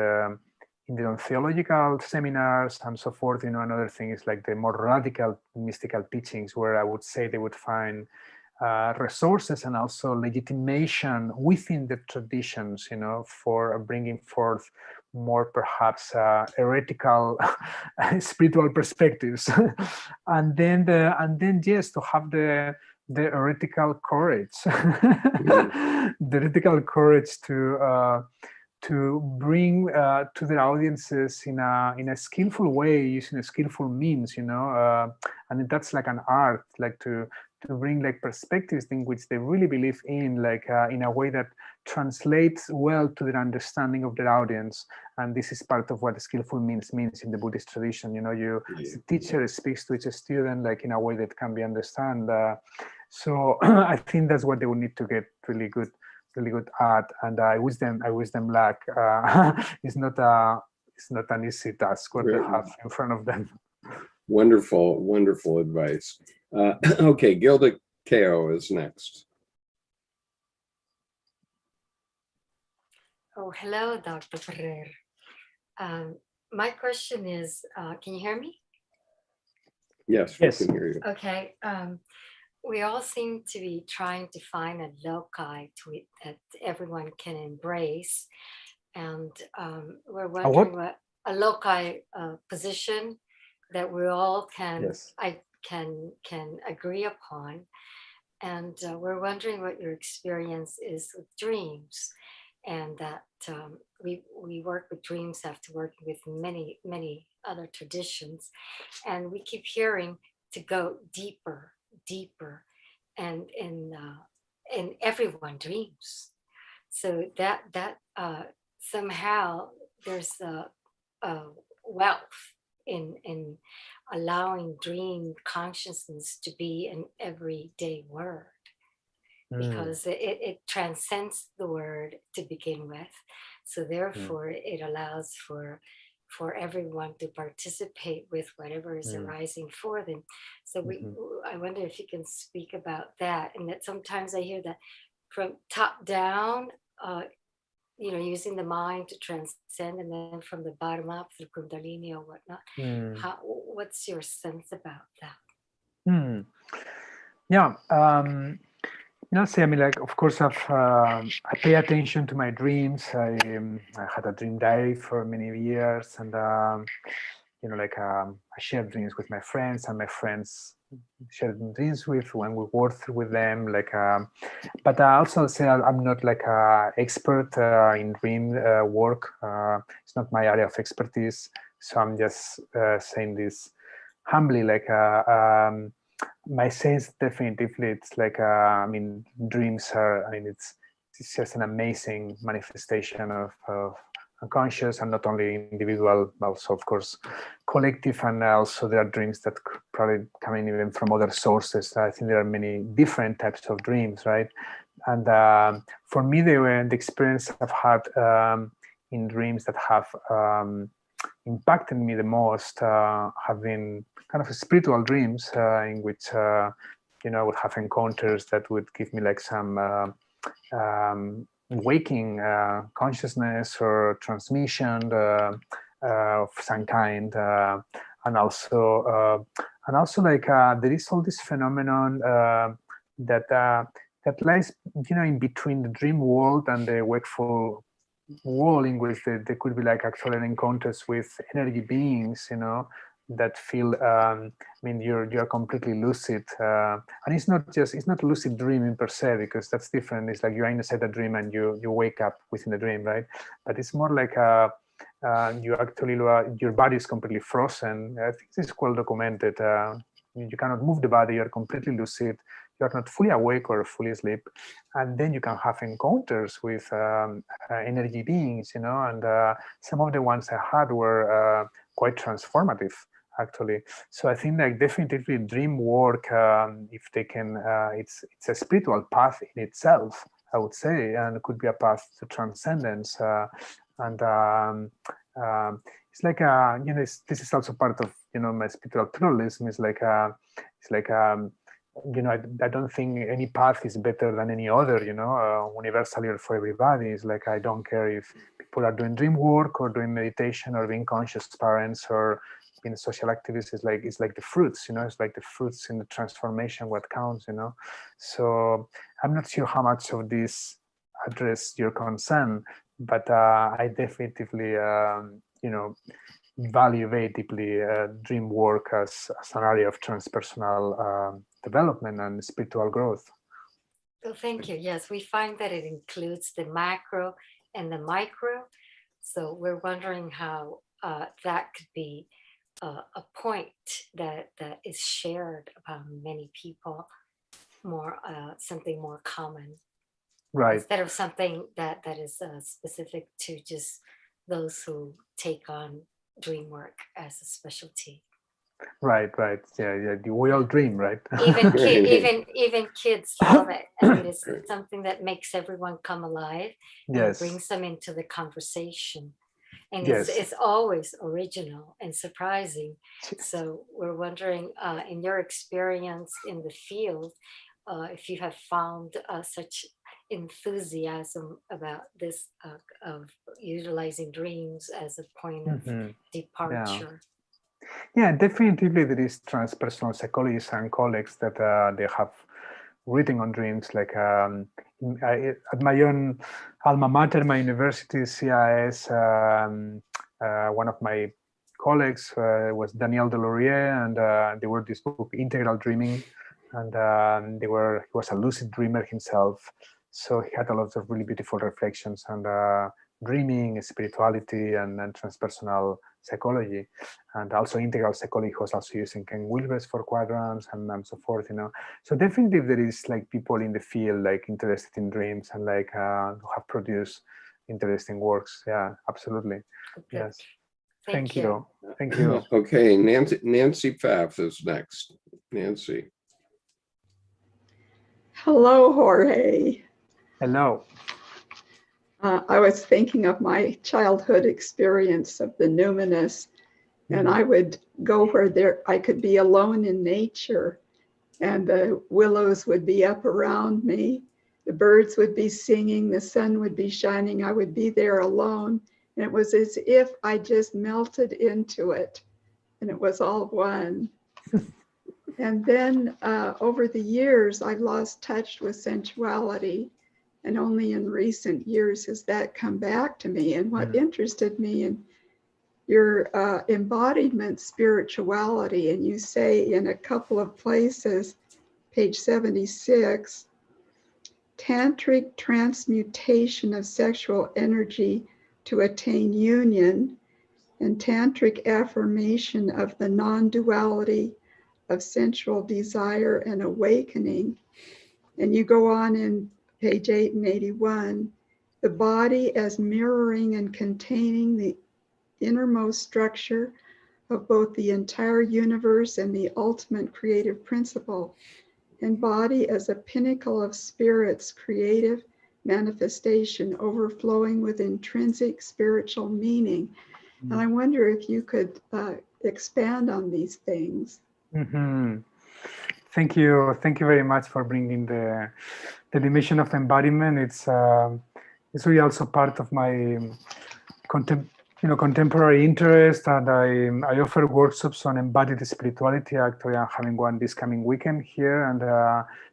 their own theological seminars and so forth. Another thing is like the more radical mystical teachings, where I would say they would find resources and also legitimation within the traditions, for bringing forth more perhaps heretical spiritual perspectives, and then yes, to have the heretical courage, the heretical courage to bring to their audiences in a skillful way, using a skillful means, and that's like an art, like to bring like perspectives in which they really believe in, like in a way that translates well to their understanding of their audience. And this is part of what skillful means in the Buddhist tradition. You as a teacher speaks to each student like in a way that can be understood. So I think that's what they would need to get really good at, and I wish them luck. It's not an easy task what they have in front of them. Wonderful advice. Okay, Gilda Kao is next. Oh, hello, Dr. Ferrer. My question is, can you hear me? Yes, we can hear you. Okay. We all seem to be trying to find a loci that everyone can embrace. And we're wondering what a loci position that we all can agree upon. And we're wondering what your experience is with dreams, and that we work with dreams after working with many other traditions, and we keep hearing to go deeper, and everyone dreams. So that somehow there's a wealth in allowing dream consciousness to be an everyday word, because it transcends the word to begin with. So therefore it allows for everyone to participate with whatever is arising for them. So I wonder if you can speak about that, and that sometimes I hear that from top down, using the mind to transcend, and then from the bottom up through Kundalini or whatnot. What's your sense about that? Yeah. I mean, like, of course, I pay attention to my dreams. I had a dream diary for many years, and I share dreams with my friends, and my friends share dreams when we work with them. But I also say I'm not like an expert in dream work. It's not my area of expertise, so I'm just saying this humbly. My sense, definitively, it's like dreams are. It's just an amazing manifestation of unconscious, and not only individual, also of course collective, and also there are dreams that probably coming even from other sources. I think there are many different types of dreams, right? And for me, the experience I've had in dreams that have impacted me the most have been kind of spiritual dreams in which I would have encounters that would give me like some waking consciousness or transmission of some kind, and also like there is all this phenomenon that lies in between the dream world and the wakeful world, in which there could be like actual encounters with energy beings, that feel you're completely lucid, and it's not lucid dreaming per se, because that's different. It's like you're inside a dream and you wake up within the dream, right? But it's more like you actually your body is completely frozen. I think this is well documented. You cannot move the body. You're completely lucid. You're not fully awake or fully asleep, and then you can have encounters with energy beings, and some of the ones I had were quite transformative, actually. So I think like definitely dream work, if they can, it's a spiritual path in itself, I would say, and it could be a path to transcendence, and it's like this is also part of my spiritual pluralism. It's like I don't think any path is better than any other, universally or for everybody. It's like, I don't care if people are doing dream work or doing meditation or being conscious parents or being social activists. It's like the fruits, it's like the fruits in the transformation, what counts, So I'm not sure how much of this address your concern, but I definitively, value very deeply dream work as an area of transpersonal development and spiritual growth. Well, thank you. Yes, we find that it includes the macro and the micro. So we're wondering how that could be a point that is shared by many people, more something more common, right? Instead of something that is specific to just those who take on dream work as a specialty. Right. Yeah. We all dream, right? Even kids love it. I mean, it's something that makes everyone come alive and brings them into the conversation. And it's always original and surprising. So we're wondering, in your experience in the field, if you have found such enthusiasm about this of utilizing dreams as a point of departure. Yeah, definitely there is transpersonal psychologists and colleagues that they have written on dreams. Like at my own alma mater, my university, CIS, one of my colleagues was Daniel Delorier, and they wrote this book, Integral Dreaming, and he was a lucid dreamer himself. So he had a lot of really beautiful reflections on dreaming, spirituality, and transpersonal psychology, and also integral psychology was also using Ken Wilber's 4 quadrants and so forth. So definitely there is like people in the field like interested in dreams and like who have produced interesting works. Yeah, absolutely. Okay. Yes. Thank you. Thank you. Okay, Nancy Pfaff is next. Nancy. Hello, Jorge. Hello. I was thinking of my childhood experience of the numinous, and I would go where I could be alone in nature, and the willows would be up around me, the birds would be singing, the sun would be shining, I would be there alone, and it was as if I just melted into it, and it was all one. And then over the years, I've lost touch with sensuality. And only in recent years has that come back to me. And what interested me in your embodiment spirituality, and you say in a couple of places, page 76, tantric transmutation of sexual energy to attain union, and tantric affirmation of the non-duality of sensual desire and awakening. And you go on in page 8 and 81, the body as mirroring and containing the innermost structure of both the entire universe and the ultimate creative principle, and body as a pinnacle of spirit's creative manifestation overflowing with intrinsic spiritual meaning. And I wonder if you could expand on these things. Mm-hmm. Thank you very much for bringing the dimension of embodiment. It's really also part of my contemporary interest, and I offer workshops on embodied spirituality. Actually, I'm having one this coming weekend here, and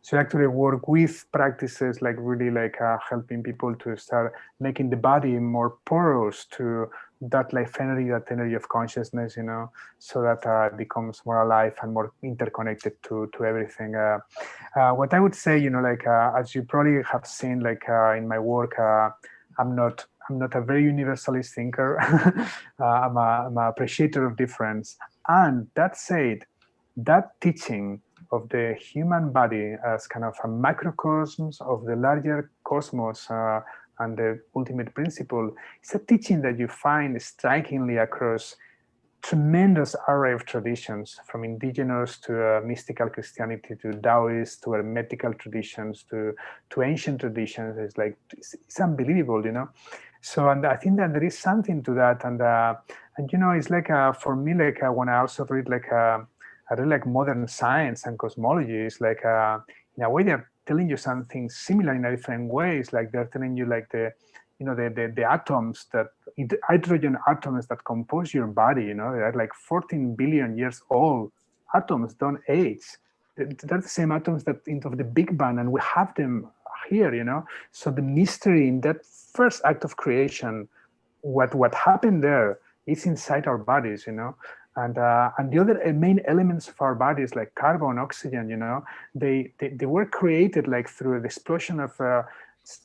so I actually work with practices like really like helping people to start making the body more porous to that life energy, that energy of consciousness, so that it becomes more alive and more interconnected to everything. What I would say, as you probably have seen, in my work, I'm not a very universalist thinker. I'm an appreciator of difference. And that said, that teaching of the human body as kind of a microcosmos of the larger cosmos and the ultimate principle, it's a teaching that you find strikingly across tremendous array of traditions, from indigenous to mystical Christianity to Taoist to hermetical traditions to ancient traditions. It's unbelievable, So, and I think that there is something to that, and you know, it's like for me, like when I also read I read like modern science and cosmology, it's like in a way they're telling you something similar in a different ways. Like they're telling you like the atoms that hydrogen atoms that compose your body, you know, they're like 14 billion years old. Atoms don't age. They're the same atoms that into the Big Bang, and we have them here, you know. So the mystery in that first act of creation, what happened there is inside our bodies, you know. And the other main elements of our bodies, like carbon, oxygen, you know, they were created like through the explosion of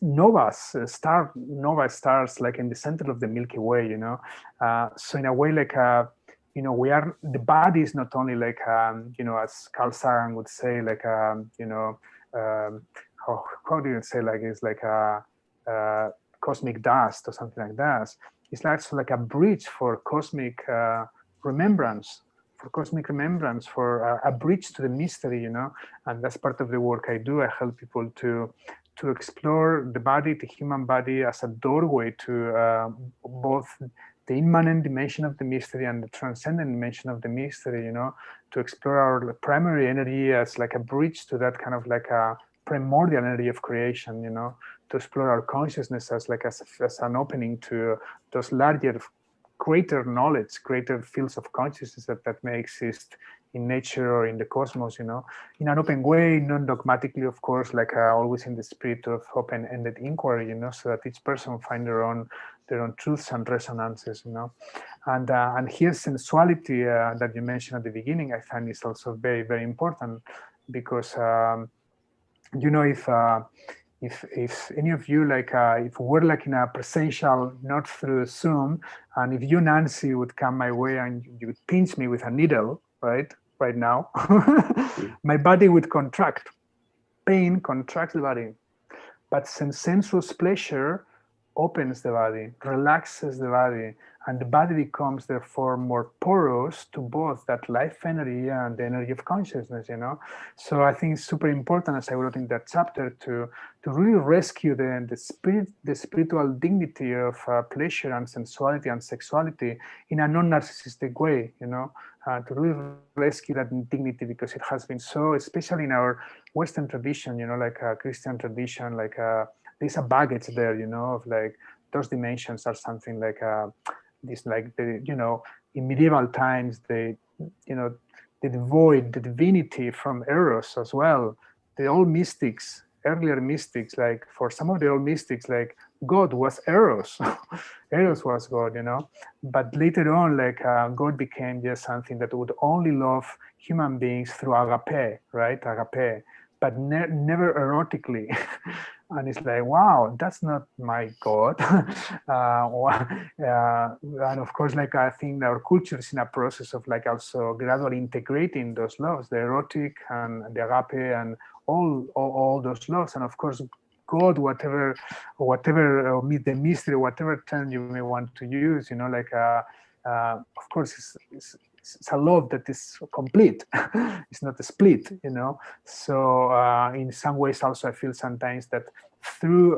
novas, nova stars, like in the center of the Milky Way, you know. So in a way, like you know, the body is not only like you know, as Carl Sagan would say, like you know, how do you say, like it's like cosmic dust or something like that. It's also like a bridge for cosmic remembrance, for a bridge to the mystery, you know. And that's part of the work I do. I help people to explore the body, the human body, as a doorway to both the immanent dimension of the mystery and the transcendent dimension of the mystery, you know, to explore our primary energy as like a bridge to that kind of like a primordial energy of creation, you know, to explore our consciousness as like as an opening to those larger, greater knowledge, greater fields of consciousness that may exist in nature or in the cosmos, you know, in an open way, non-dogmatically, of course, like always in the spirit of open-ended inquiry, you know, so that each person find their own truths and resonances, you know. And here sensuality that you mentioned at the beginning, I find is also very, very important, because you know, if any of you, like if we're like in a presential, not through Zoom, and if you, Nancy, would come my way and you would pinch me with a needle, right now, my body would contract. Pain contracts the body, but sensuous pleasure opens the body, relaxes the body, and the body becomes therefore more porous to both that life energy and the energy of consciousness, you know. So I think it's super important, as I wrote in that chapter, to really rescue the spiritual dignity of pleasure and sensuality and sexuality in a non-narcissistic way, you know, to really rescue that dignity, because it has been so, especially in our Western tradition, you know, like Christian tradition, like there's a baggage there, you know, of like those dimensions are something like this, like the, you know, in medieval times, they, you know, they devoid the divinity from Eros as well. The old mystics, earlier mystics, like for some of the old mystics, like God was Eros. Eros was God, you know. But later on, like God became just something that would only love human beings through agape, right? Agape, but never erotically. And it's like, wow, that's not my God. And of course, like I think our culture is in a process of like also gradually integrating those loves, the erotic and the agape and all those loves. And of course, God, whatever the mystery, whatever term you may want to use, you know, like of course it's a love that is complete. It's not a split, you know. So in some ways also I feel sometimes that through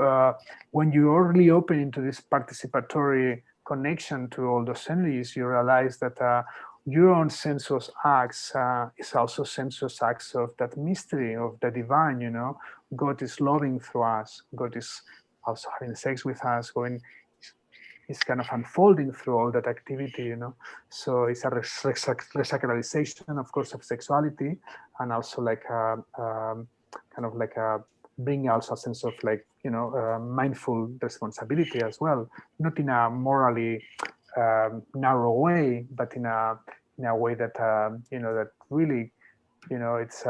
when you are really open into this participatory connection to all those energies, you realize that your own sensuous acts is also sensuous acts of that mystery of the divine, you know. God is loving through us. God is also having sex with us, it's kind of unfolding through all that activity, you know. So it's a resacralization, of course, of sexuality, and also like kind of like bringing also a sense of like, you know, mindful responsibility as well, not in a morally narrow way, but in a way that you know, that really, you know, it's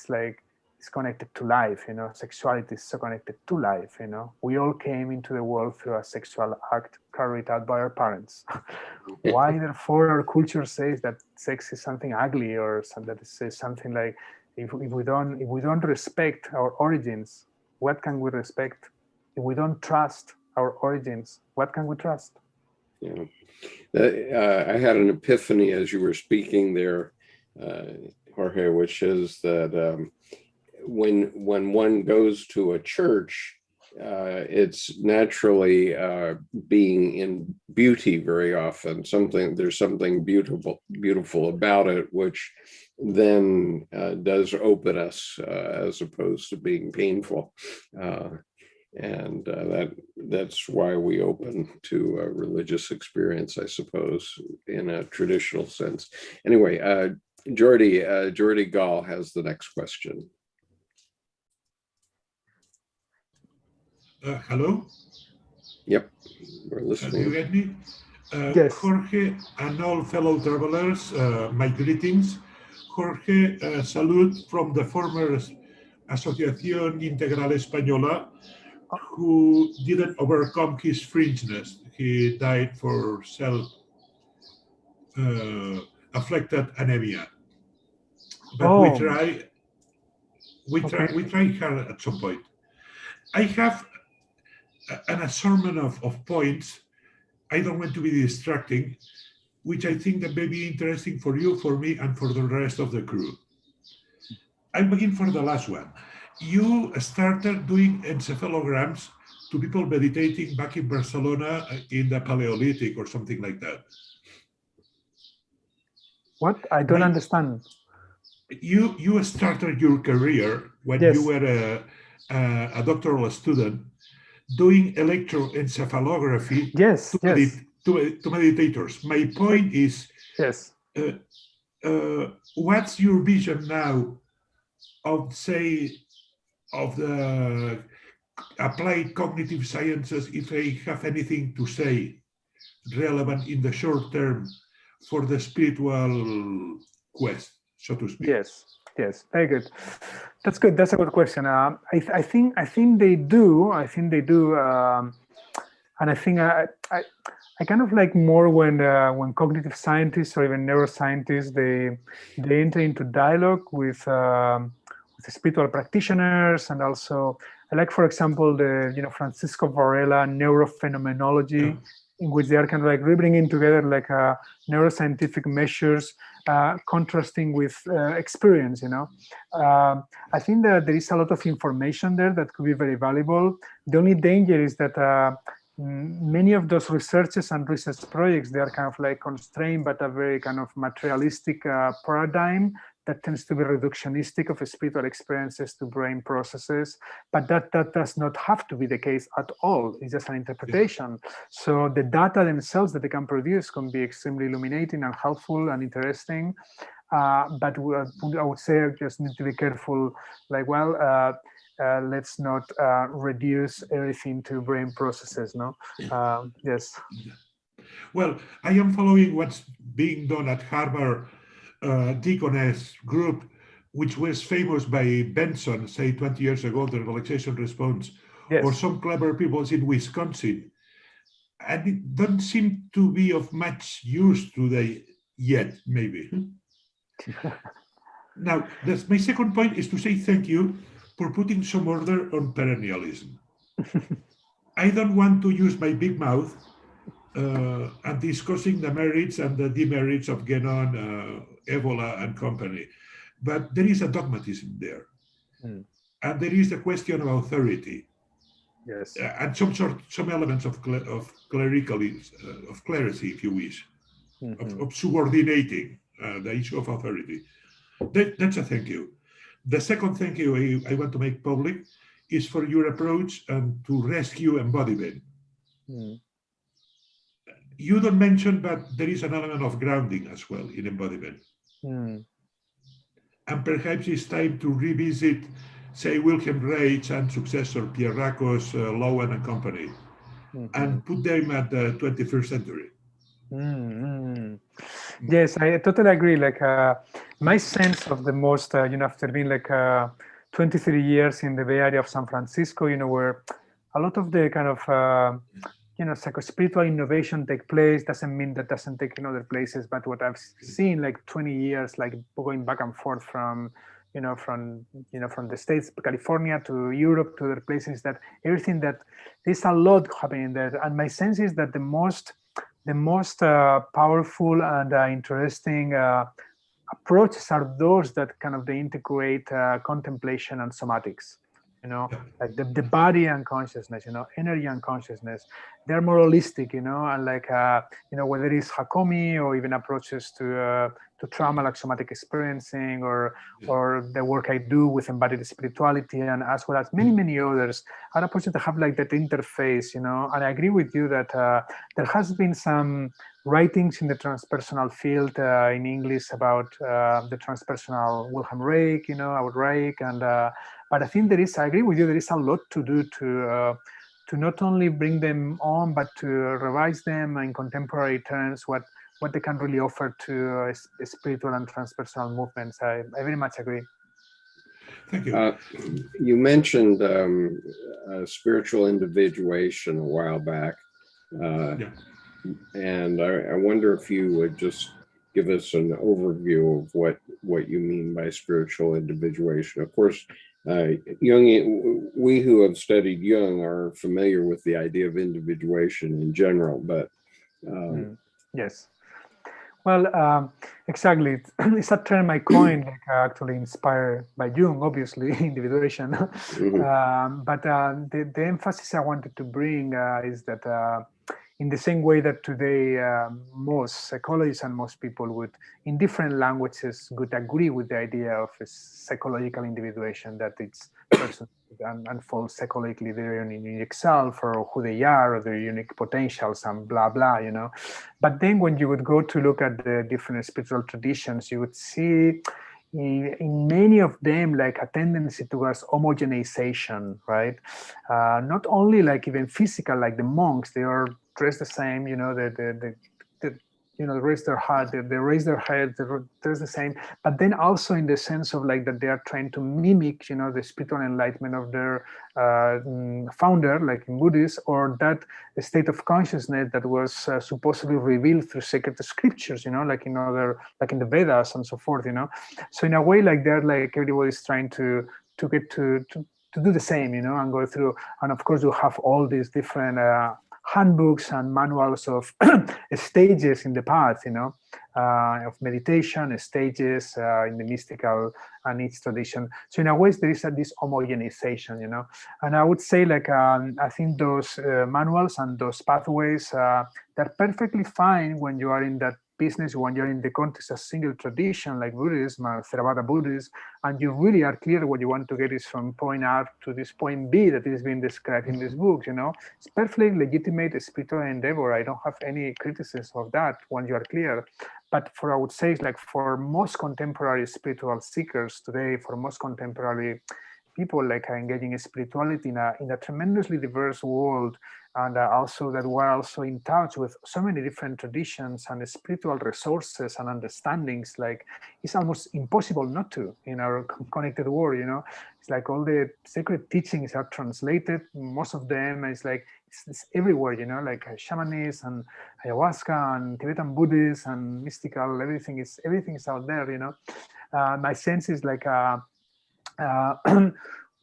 like it's connected to life, you know. Sexuality is so connected to life, you know. We all came into the world through a sexual act carried out by our parents. Why, therefore, our culture says that sex is something ugly, or that it says something like, if we don't respect our origins, what can we respect? If we don't trust our origins, what can we trust? Yeah, I had an epiphany as you were speaking there, Jorge, which is that when one goes to a church, it's naturally being in beauty very often. There's something beautiful about it, which then does open us as opposed to being painful. And that's why we open to a religious experience, I suppose, in a traditional sense. Anyway, Jordi Gall has the next question. Hello? Yep, we're listening. Do you get me? Yes. Jorge and all fellow travelers, my greetings. Jorge, salute from the former Asociación Integral Española, who didn't overcome his fringeness. He died for self-afflicted anemia. But we try hard at some point. I have an assortment of points. I don't want to be distracting, which I think that may be interesting for you, for me, and for the rest of the crew. I begin for the last one. You started doing encephalograms to people meditating back in Barcelona in the Paleolithic or something like that. What? I don't understand. You started your career when you were a doctoral student doing electroencephalography to meditators. My point is, what's your vision now of, say, of the applied cognitive sciences, if they have anything to say relevant in the short term for the spiritual quest, so to speak? Yes, very good. That's good. That's a good question. I think they do. And I think I kind of like more when cognitive scientists or even neuroscientists they enter into dialogue with spiritual practitioners, and also I like, for example, the Francisco Varela neurophenomenology, in which they are kind of like bringing together like neuroscientific measures contrasting with experience. I think that there is a lot of information there that could be very valuable. The only danger is that many of those researches and research projects, they are kind of like constrained by a very kind of materialistic paradigm that tends to be reductionistic of spiritual experiences to brain processes, but that does not have to be the case at all. It's just an interpretation. So the data themselves that they can produce can be extremely illuminating and helpful and interesting. But I would say I just need to be careful, like, let's not reduce everything to brain processes, no? Yes. Well, I am following what's being done at Harvard Deaconess group, which was famous by Benson, say 20 years ago, the relaxation response, or some clever people in Wisconsin. And it doesn't seem to be of much use today yet, maybe. Now, my second point is to say thank you for putting some order on perennialism. I don't want to use my big mouth and discussing the merits and the demerits of Genon, Evola, and company. But there is a dogmatism there. And there is the question of authority. And some elements of clericalism, of clerisy, if you wish, of subordinating the issue of authority. That's a thank you. The second thank you I want to make public is for your approach to rescue embodiment. You don't mention, but there is an element of grounding as well in embodiment. And perhaps it's time to revisit, say, Wilhelm Reich and successor Pierre Racos, Lowen and company, and put them at the 21st century. Yes, I totally agree. Like my sense of the most, after being like 23 years in the Bay Area of San Francisco, where a lot of the kind of psycho-spiritual innovation take place, doesn't mean that doesn't take in other places. But what I've seen, like 20 years, like going back and forth from the States, California to Europe to other places, that everything that there's a lot happening there. And my sense is that the most powerful and interesting approaches are those that kind of they integrate contemplation and somatics. you know, like the body and consciousness, you know, energy and consciousness, they're more holistic, you know, and like, you know, whether it's Hakomi or even approaches to trauma like somatic experiencing or the work I do with embodied spirituality, and as well as many others, are approaches that have like that interface, you know. And I agree with you that there has been some writings in the transpersonal field in English about the transpersonal Wilhelm Reich, you know, about Reich, and but I think I agree with you, there is a lot to do to not only bring them on, but to revise them in contemporary terms, what they can really offer to spiritual and transpersonal movements. I very much agree. Thank you. You mentioned spiritual individuation a while back. And I wonder if you would just give us an overview of what you mean by spiritual individuation. Of course, Jung, we who have studied Jung are familiar with the idea of individuation in general, but yes. Well, exactly. It's a term I coined, like actually inspired by Jung, obviously, individuation. But the emphasis I wanted to bring is that in the same way that today most psychologists and most people would, in different languages, would agree with the idea of a psychological individuation, that it's person unfold psychologically their own unique self or who they are or their unique potentials and blah blah, you know. But then when you would go to look at the different spiritual traditions, you would see in many of them like a tendency towards homogenization, right? Not only like even physical, like the monks, they are dressed the same, you know, you know, raise their heart, they raise their head, they're dressed the same, but then also in the sense of like that they are trying to mimic, you know, the spiritual enlightenment of their founder, like in Buddhism, or that state of consciousness that was supposedly revealed through sacred scriptures, you know, like in like in the Vedas and so forth, you know. So in a way, like they're like everybody's trying to get to do the same, you know, and go through. And of course, you have all these different handbooks and manuals of stages in the path, you know, of meditation, stages in the mystical and each tradition. So in a way, there is this homogenization, you know. And I would say, like, I think those manuals and those pathways, they're perfectly fine when you are in that business, when you're in the context of single tradition like Buddhism or Theravada Buddhism, and you really are clear what you want to get is from point A to this point B that is being described in this book, you know. It's perfectly legitimate spiritual endeavor. I don't have any criticism of that when you are clear. But for, I would say, like for most contemporary spiritual seekers today, for most contemporary people like engaging in spirituality in a tremendously diverse world, and also that we're also in touch with so many different traditions and spiritual resources and understandings, like it's almost impossible not to in our connected world, you know. It's like all the sacred teachings are translated, most of them is like it's everywhere, you know, like shamanism and ayahuasca and Tibetan Buddhism and mystical, everything is out there, you know. My sense is like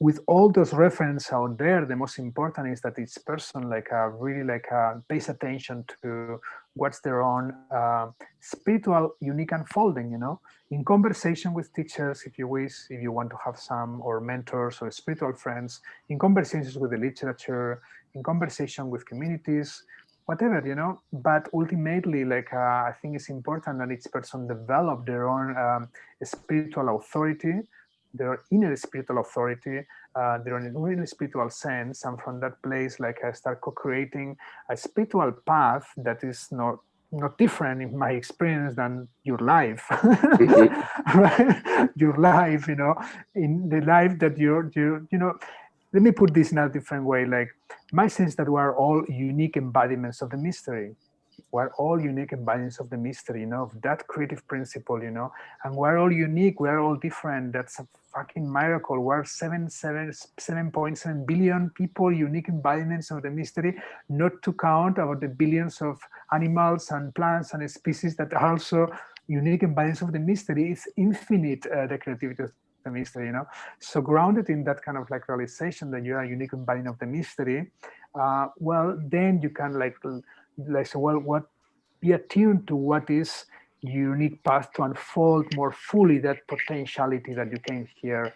with all those references out there, the most important is that each person like really like pays attention to what's their own spiritual unique unfolding, you know, in conversation with teachers, if you wish, if you want to have some, or mentors or spiritual friends, in conversations with the literature, in conversation with communities, whatever, you know. But ultimately, like I think it's important that each person develop their own spiritual authority, their inner spiritual authority, their inner spiritual sense, and from that place, like I start co-creating a spiritual path that is not different in my experience than your life, right? Your life, you know, in the life that you know. Let me put this in a different way. Like my sense that we are all unique embodiments of the mystery. We're all unique embodiments of the mystery, you know, of that creative principle, you know, and we're all unique, we're all different. That's a fucking miracle. We're 7.7 billion people, unique embodiments of the mystery, not to count about the billions of animals and plants and species that are also unique embodiments of the mystery. It's infinite, the creativity of the mystery, you know. So grounded in that kind of like realization that you are a unique embodiment of the mystery, well, then you can like say, well, what, be attuned to what is unique path to unfold more fully that potentiality that you came here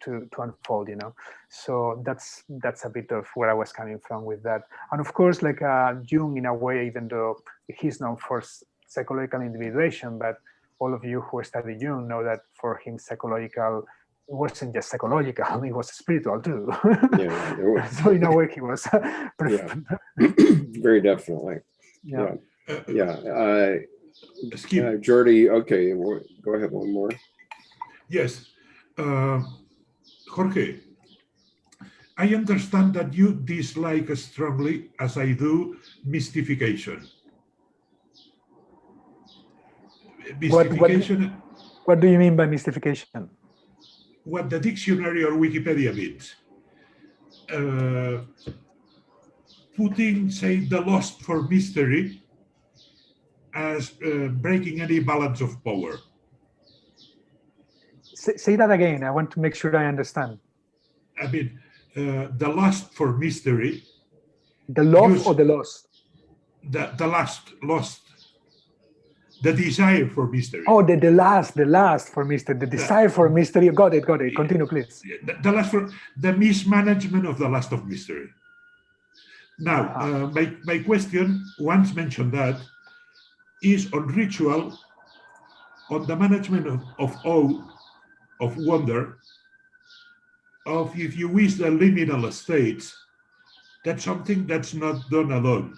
to unfold, you know. So that's a bit of where I was coming from with that. And of course, like Jung, in a way, even though he's known for psychological individuation, but all of you who study Jung know that for him, psychological, it wasn't just psychological, it was spiritual too. Yeah, so in a way, he was very definitely. Yeah. Jordi, okay, go ahead, one more. Yes. Jorge, I understand that you dislike strongly, as I do, mystification. Mystification. What do you mean by mystification? What the dictionary or Wikipedia means. Putting, say, the lust for mystery as breaking any balance of power. Say that again. I want to make sure I understand. I mean, the lust for mystery. The love or the lost? The lust. The desire for mystery. Oh, the last for mystery. The desire for mystery. Got it. Continue, please. The lust for the mismanagement of the lust of mystery. Now, my question, once mentioned that, is on ritual, on the management of awe, of wonder, of, if you wish, the liminal states. That's something that's not done alone.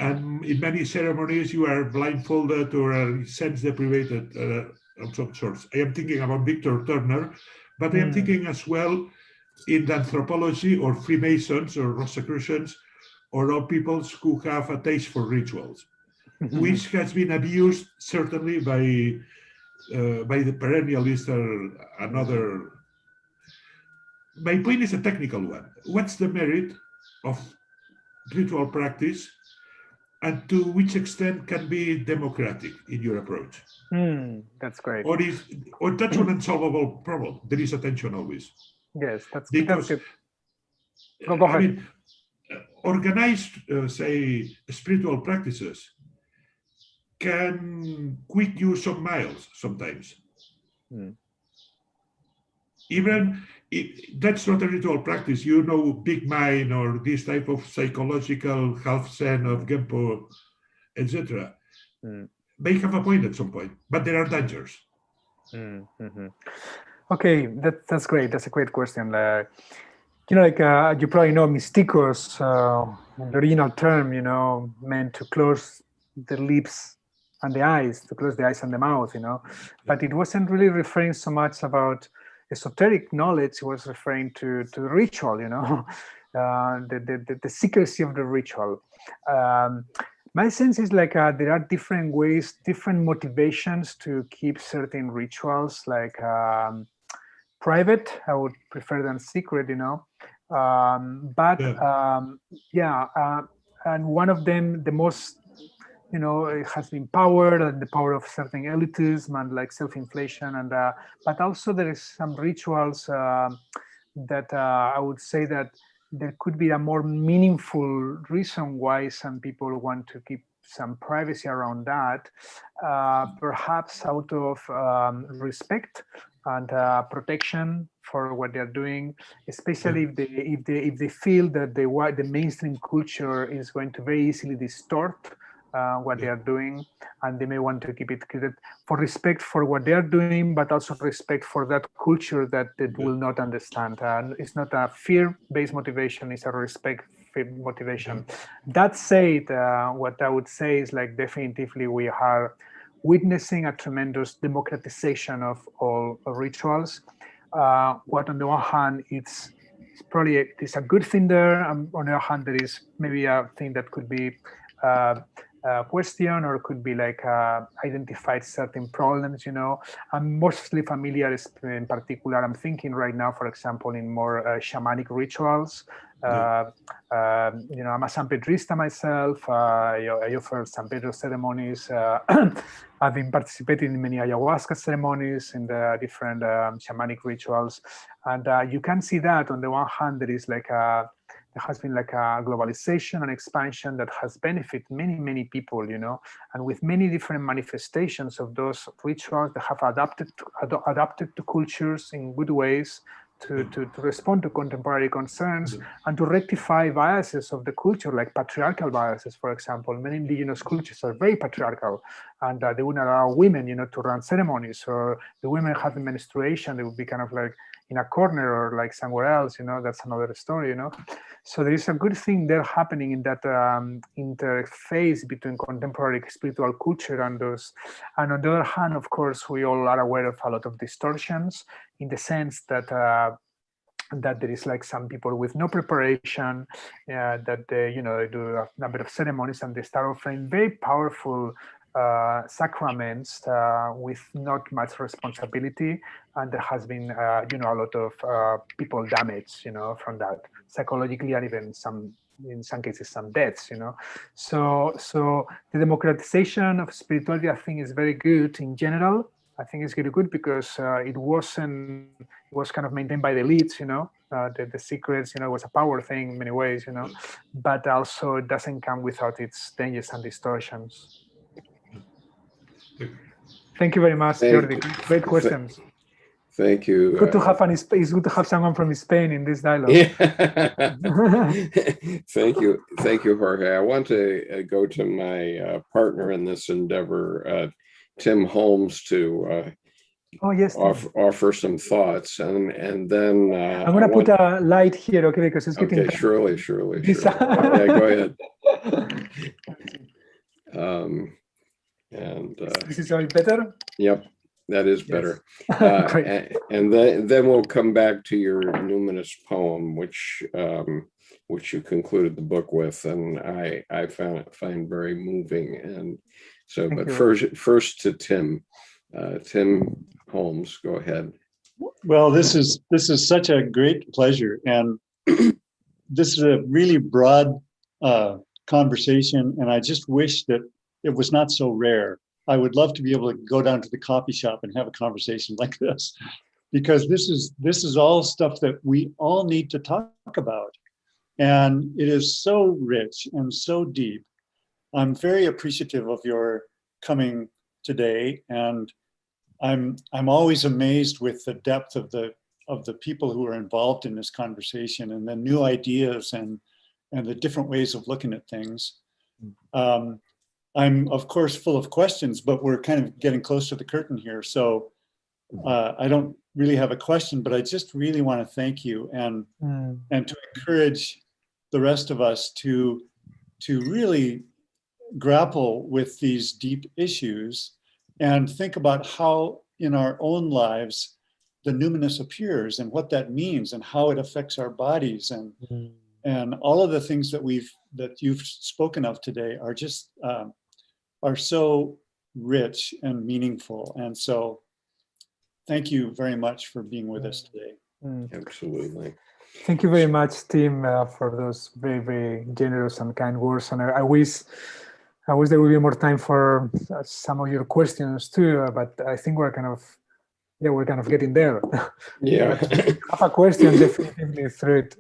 And in many ceremonies, you are blindfolded or are sense deprived of some sorts. I am thinking about Victor Turner, but I am thinking as well in the anthropology or Freemasons or Rosicrucians or all peoples who have a taste for rituals, which has been abused certainly by the perennialists or another. My point is a technical one. What's the merit of ritual practice, and to which extent can be democratic in your approach? That's great. Or that's an unsolvable problem. There is a tension always. Yes, that's good. Go ahead. I mean, organized, say, spiritual practices can quit you some miles sometimes. Even if that's not a ritual practice, you know, big mind or this type of psychological half zen of Genpo, etc. They have a point at some point, but there are dangers. Okay, that's great. That's a great question. You know, like you probably know, mystikos, the original term, you know, meant to close the lips and the eyes, to close the eyes and the mouth, you know. But it wasn't really referring so much about esoteric knowledge. It was referring to ritual, you know, the secrecy of the ritual. My sense is like there are different ways, different motivations to keep certain rituals, like private, I would prefer than secret, you know. And one of them, the most, you know, it has been power and the power of certain elitism and like self-inflation, and but also there is some rituals that I would say that there could be a more meaningful reason why some people want to keep some privacy around that, perhaps out of respect and protection for what they're doing, especially if they feel that the mainstream culture is going to very easily distort what they are doing, and they may want to keep it for respect for what they are doing, but also respect for that culture that it will not understand. It's not a fear-based motivation; it's a respect motivation. That said, what I would say is like definitively we are witnessing a tremendous democratization of all rituals. What on the one hand it's probably it's a good thing there, on the other hand there is maybe a thing that could be question or could be like identified certain problems, you know. I'm mostly familiar in particular, I'm thinking right now, for example, in more shamanic rituals. You know, I'm a San Pedrista myself. I offer San Pedro ceremonies. I've been participating in many ayahuasca ceremonies in the different shamanic rituals. And you can see that on the one hand, there is like there has been like a globalization and expansion that has benefited many people, and with many different manifestations of those rituals that have adapted to cultures in good ways to respond to contemporary concerns and to rectify biases of the culture, like patriarchal biases, for example. Many indigenous cultures are very patriarchal, and they wouldn't allow women, to run ceremonies, or the women having menstruation, they would be kind of like in a corner or like somewhere else, that's another story, So there is a good thing there happening in that interface between contemporary spiritual culture and those. And on the other hand, of course, we all are aware of a lot of distortions, in the sense that that there is like some people with no preparation, that they, they do a number of ceremonies and they start offering very powerful sacraments with not much responsibility, and there has been a lot of people damaged from that psychologically, and even in some cases some deaths. So the democratization of spirituality, I think, is very good in general. I think it's really good because it was kind of maintained by the elites, the secrets, was a power thing in many ways, but also it doesn't come without its dangers and distortions. Thank you very much, Jordi. Great questions. Thank you. Good to have it's good to have someone from Spain in this dialogue. Yeah. Thank you, Jorge. I want to go to my partner in this endeavor, Tim Holmes, to offer some thoughts, and then I'm going to put a light here, okay, because it's getting okay. Surely. Yeah, go ahead. This is all better. Yep, that is better. And then we'll come back to your numinous poem, which you concluded the book with, and I find very moving. And so, but first to Tim. Tim Holmes, go ahead. Well, this is such a great pleasure, and this is a really broad conversation, and I just wish that it was not so rare. I would love to be able to go down to the coffee shop and have a conversation like this, because this is all stuff that we all need to talk about, and it is so rich and so deep. I'm very appreciative of your coming today, and I'm always amazed with the depth of the people who are involved in this conversation, and the new ideas and the different ways of looking at things. I'm of course full of questions, but we're kind of getting close to the curtain here, so I don't really have a question, but I just really want to thank you and to encourage the rest of us to really grapple with these deep issues and think about how in our own lives the numinous appears and what that means and how it affects our bodies, and all of the things that you've spoken of today are just are so rich and meaningful. And so thank you very much for being with us today. Absolutely. Thank you very much, Tim, for those very, very generous and kind words. And I wish there would be more time for some of your questions too, but I think we're kind of getting there. Yeah. Have a question, definitely through it.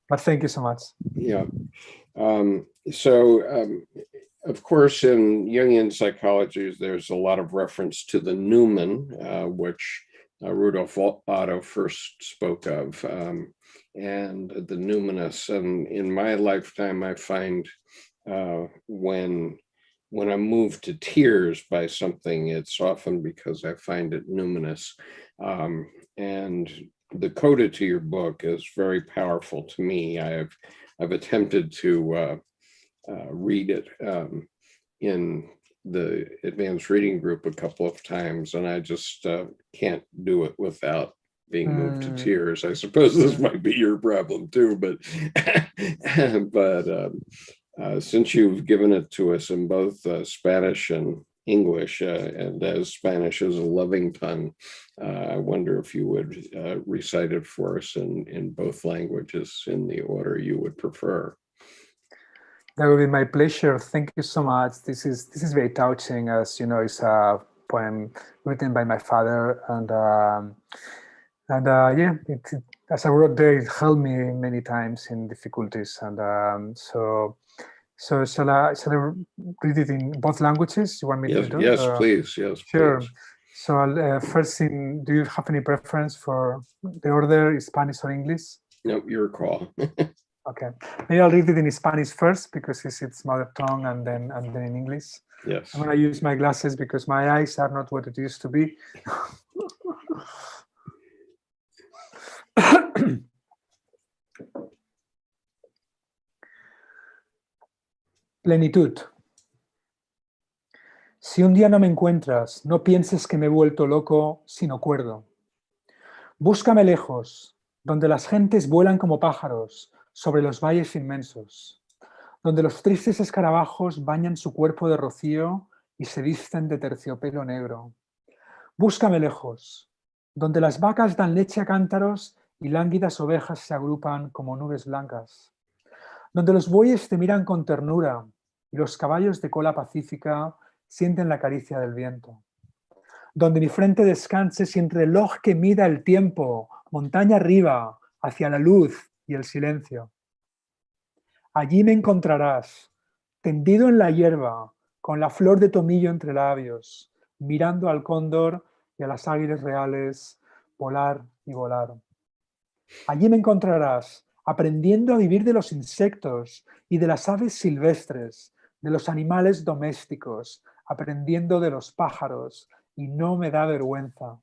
But thank you so much. Yeah. Of course, in Jungian psychology, there's a lot of reference to the numen, which Rudolf Otto first spoke of, and the numinous. And in my lifetime, I find when I'm moved to tears by something, it's often because I find it numinous. And the coda to your book is very powerful to me. I've attempted to read it in the advanced reading group a couple of times, and I just can't do it without being moved to tears. I suppose this might be your problem too, but since you've given it to us in both Spanish and English, and as Spanish is a loving tongue, I wonder if you would recite it for us in both languages in the order you would prefer. That would be my pleasure. Thank you so much. This is very touching. As you know, it's a poem written by my father, and yeah, as I wrote there, it helped me many times in difficulties. And so shall I read it in both languages? You want me Yes, to do yes, it? please. Yes, Sure. please. So I'll, first, do you have any preference for the order, Spanish or English? Nope, your call. Okay, maybe I'll read it in Spanish first because it's its mother tongue, and then in English. Yes. I'm going to use my glasses because my eyes are not what it used to be. Plenitud. Si un día no me encuentras, no pienses que me he vuelto loco, sino cuerdo. Búscame lejos, donde las gentes vuelan como pájaros sobre los valles inmensos, donde los tristes escarabajos bañan su cuerpo de rocío y se visten de terciopelo negro. Búscame lejos, donde las vacas dan leche a cántaros y lánguidas ovejas se agrupan como nubes blancas, donde los bueyes te miran con ternura y los caballos de cola pacífica sienten la caricia del viento, donde mi frente descanse sin reloj que mida el tiempo, montaña arriba, hacia la luz y el silencio. Allí me encontrarás, tendido en la hierba, con la flor de tomillo entre labios, mirando al cóndor y a las águilas reales volar y volar. Allí me encontrarás, aprendiendo a vivir de los insectos y de las aves silvestres, de los animales domésticos, aprendiendo de los pájaros, y no me da vergüenza.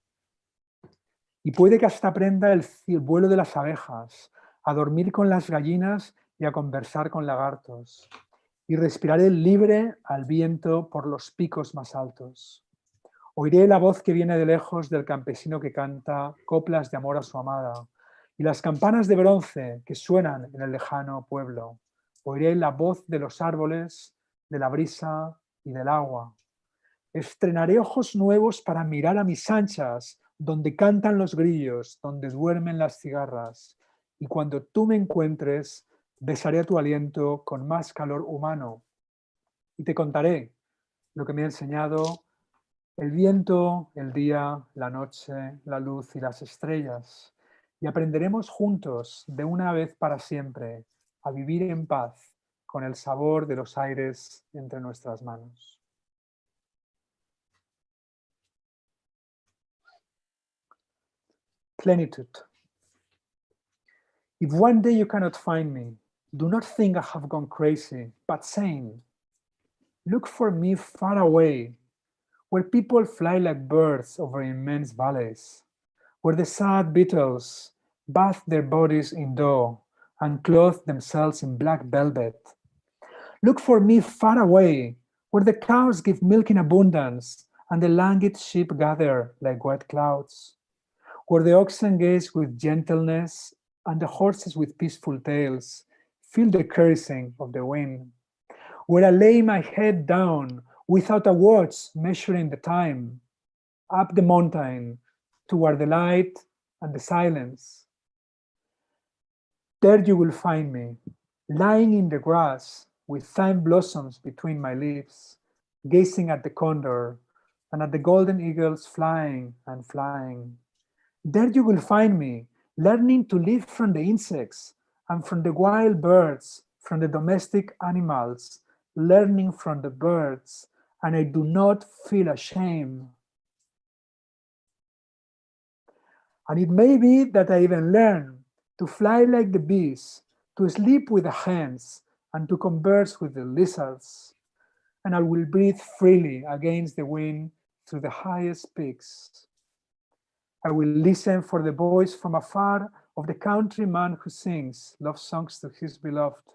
Y puede que hasta aprenda el vuelo de las abejas, a dormir con las gallinas y a conversar con lagartos. Y respiraré libre al viento por los picos más altos. Oiré la voz que viene de lejos del campesino que canta coplas de amor a su amada y las campanas de bronce que suenan en el lejano pueblo. Oiré la voz de los árboles, de la brisa y del agua. Estrenaré ojos nuevos para mirar a mis anchas, donde cantan los grillos, donde duermen las cigarras. Y cuando tú me encuentres, besaré tu aliento con más calor humano. Y te contaré lo que me ha enseñado el viento, el día, la noche, la luz y las estrellas. Y aprenderemos juntos, de una vez para siempre, a vivir en paz con el sabor de los aires entre nuestras manos. Plenitude. If one day you cannot find me, do not think I have gone crazy, but sane. Look for me far away, where people fly like birds over immense valleys, where the sad beetles bathe their bodies in dough and clothe themselves in black velvet. Look for me far away, where the cows give milk in abundance and the languid sheep gather like white clouds, where the oxen gaze with gentleness and the horses with peaceful tails feel the caressing of the wind, where I lay my head down without a watch measuring the time, up the mountain toward the light and the silence. There you will find me, lying in the grass with thyme blossoms between my lips, gazing at the condor and at the golden eagles flying and flying. There you will find me, learning to live from the insects and from the wild birds, from the domestic animals, learning from the birds, and I do not feel ashamed. And it may be that I even learn to fly like the bees, to sleep with the hens, and to converse with the lizards. And I will breathe freely against the wind through the highest peaks. I will listen for the voice from afar of the countryman who sings love songs to his beloved,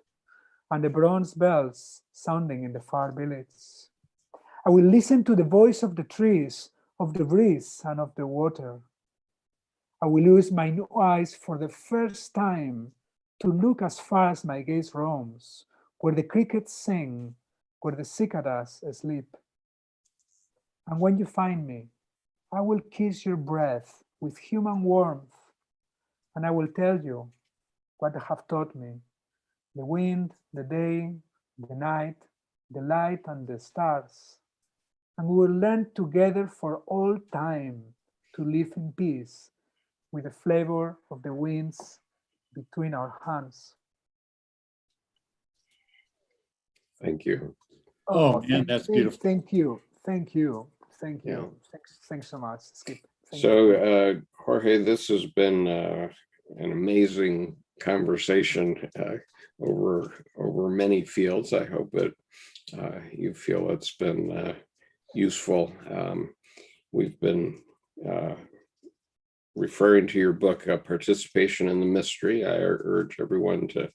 and the bronze bells sounding in the far village. I will listen to the voice of the trees, of the breeze, and of the water. I will use my new eyes for the first time to look as far as my gaze roams, where the crickets sing, where the cicadas sleep. And when you find me, I will kiss your breath with human warmth, and I will tell you what they have taught me: the wind, the day, the night, the light, and the stars. And we will learn together for all time to live in peace, with the flavor of the winds between our hands. Thank you. Oh, man, that's beautiful. Thank you. Thank you. Thank you. Yeah. Thanks so much, Skip. Thank you. So, Jorge, this has been an amazing conversation over many fields. I hope that you feel it's been useful. We've been referring to your book, Participation in the Mystery. I urge everyone to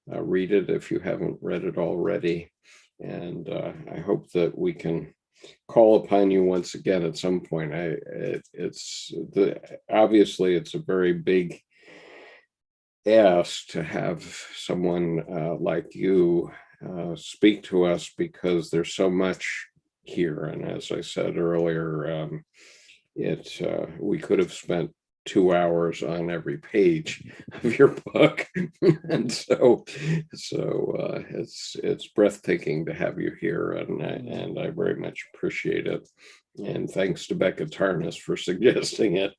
read it if you haven't read it already. And I hope that we can call upon you once again at some point. Obviously it's a very big ask to have someone like you speak to us, because there's so much here. And as I said earlier, we could have spent 2 hours on every page of your book. And so it's breathtaking to have you here, and I very much appreciate it. And thanks to Becca Tarnas for suggesting it.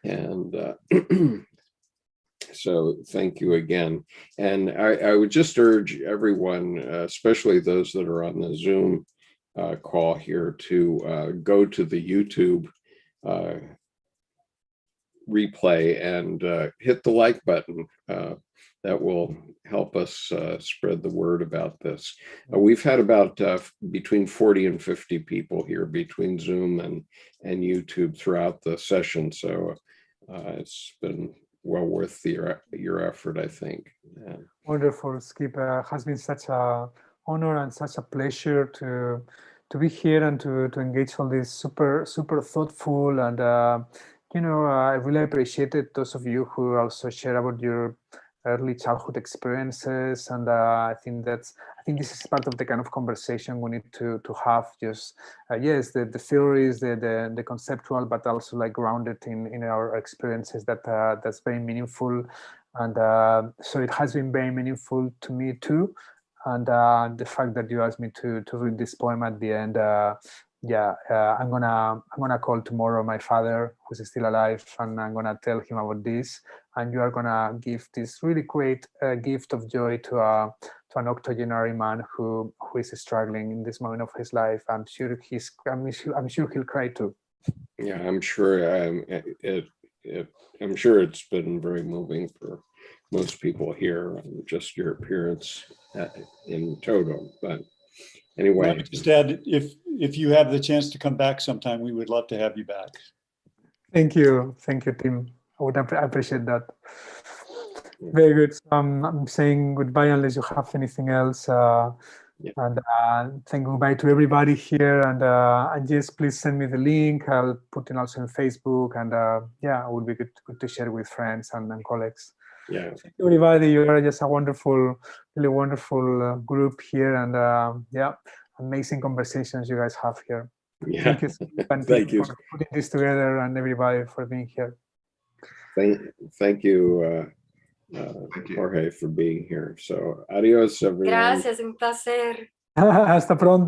And so thank you again. And I would just urge everyone, especially those that are on the Zoom call here, to go to the YouTube replay and hit the like button. That will help us spread the word about this. We've had about between 40 and 50 people here between Zoom and YouTube throughout the session. So it's been well worth your effort, I think. Yeah. Wonderful, Skip. Has been such a honor and such a pleasure to be here and to engage all this super thoughtful, and I really appreciated those of you who also share about your early childhood experiences, and I think this is part of the kind of conversation we need to have. Just yes, the theories, the conceptual, but also like grounded in our experiences. That's very meaningful, and so it has been very meaningful to me too. And the fact that you asked me to read this poem at the end, I'm gonna call tomorrow my father, who's still alive, and I'm gonna tell him about this. And you are gonna give this really great gift of joy to an octogenarian man who is struggling in this moment of his life. I'm sure he'll cry too. Yeah, I'm sure. I'm sure it's been very moving for most people here, and just your appearance in total. But anyway, let me just add, if you have the chance to come back sometime, we would love to have you back. Thank you, Tim. I would appreciate that. Very good. I'm saying goodbye unless you have anything else. And saying goodbye to everybody here. And yes, please send me the link. I'll put it also on Facebook. And it would be good to share with friends and colleagues. Yeah. Thank you, everybody. You are just a really wonderful group here. And amazing conversations you guys have here. Yeah. Thank you, and Thank you for putting this together, and everybody for being here. Thank you, Jorge, for being here. So, adios, everyone. Gracias, un placer. Hasta pronto.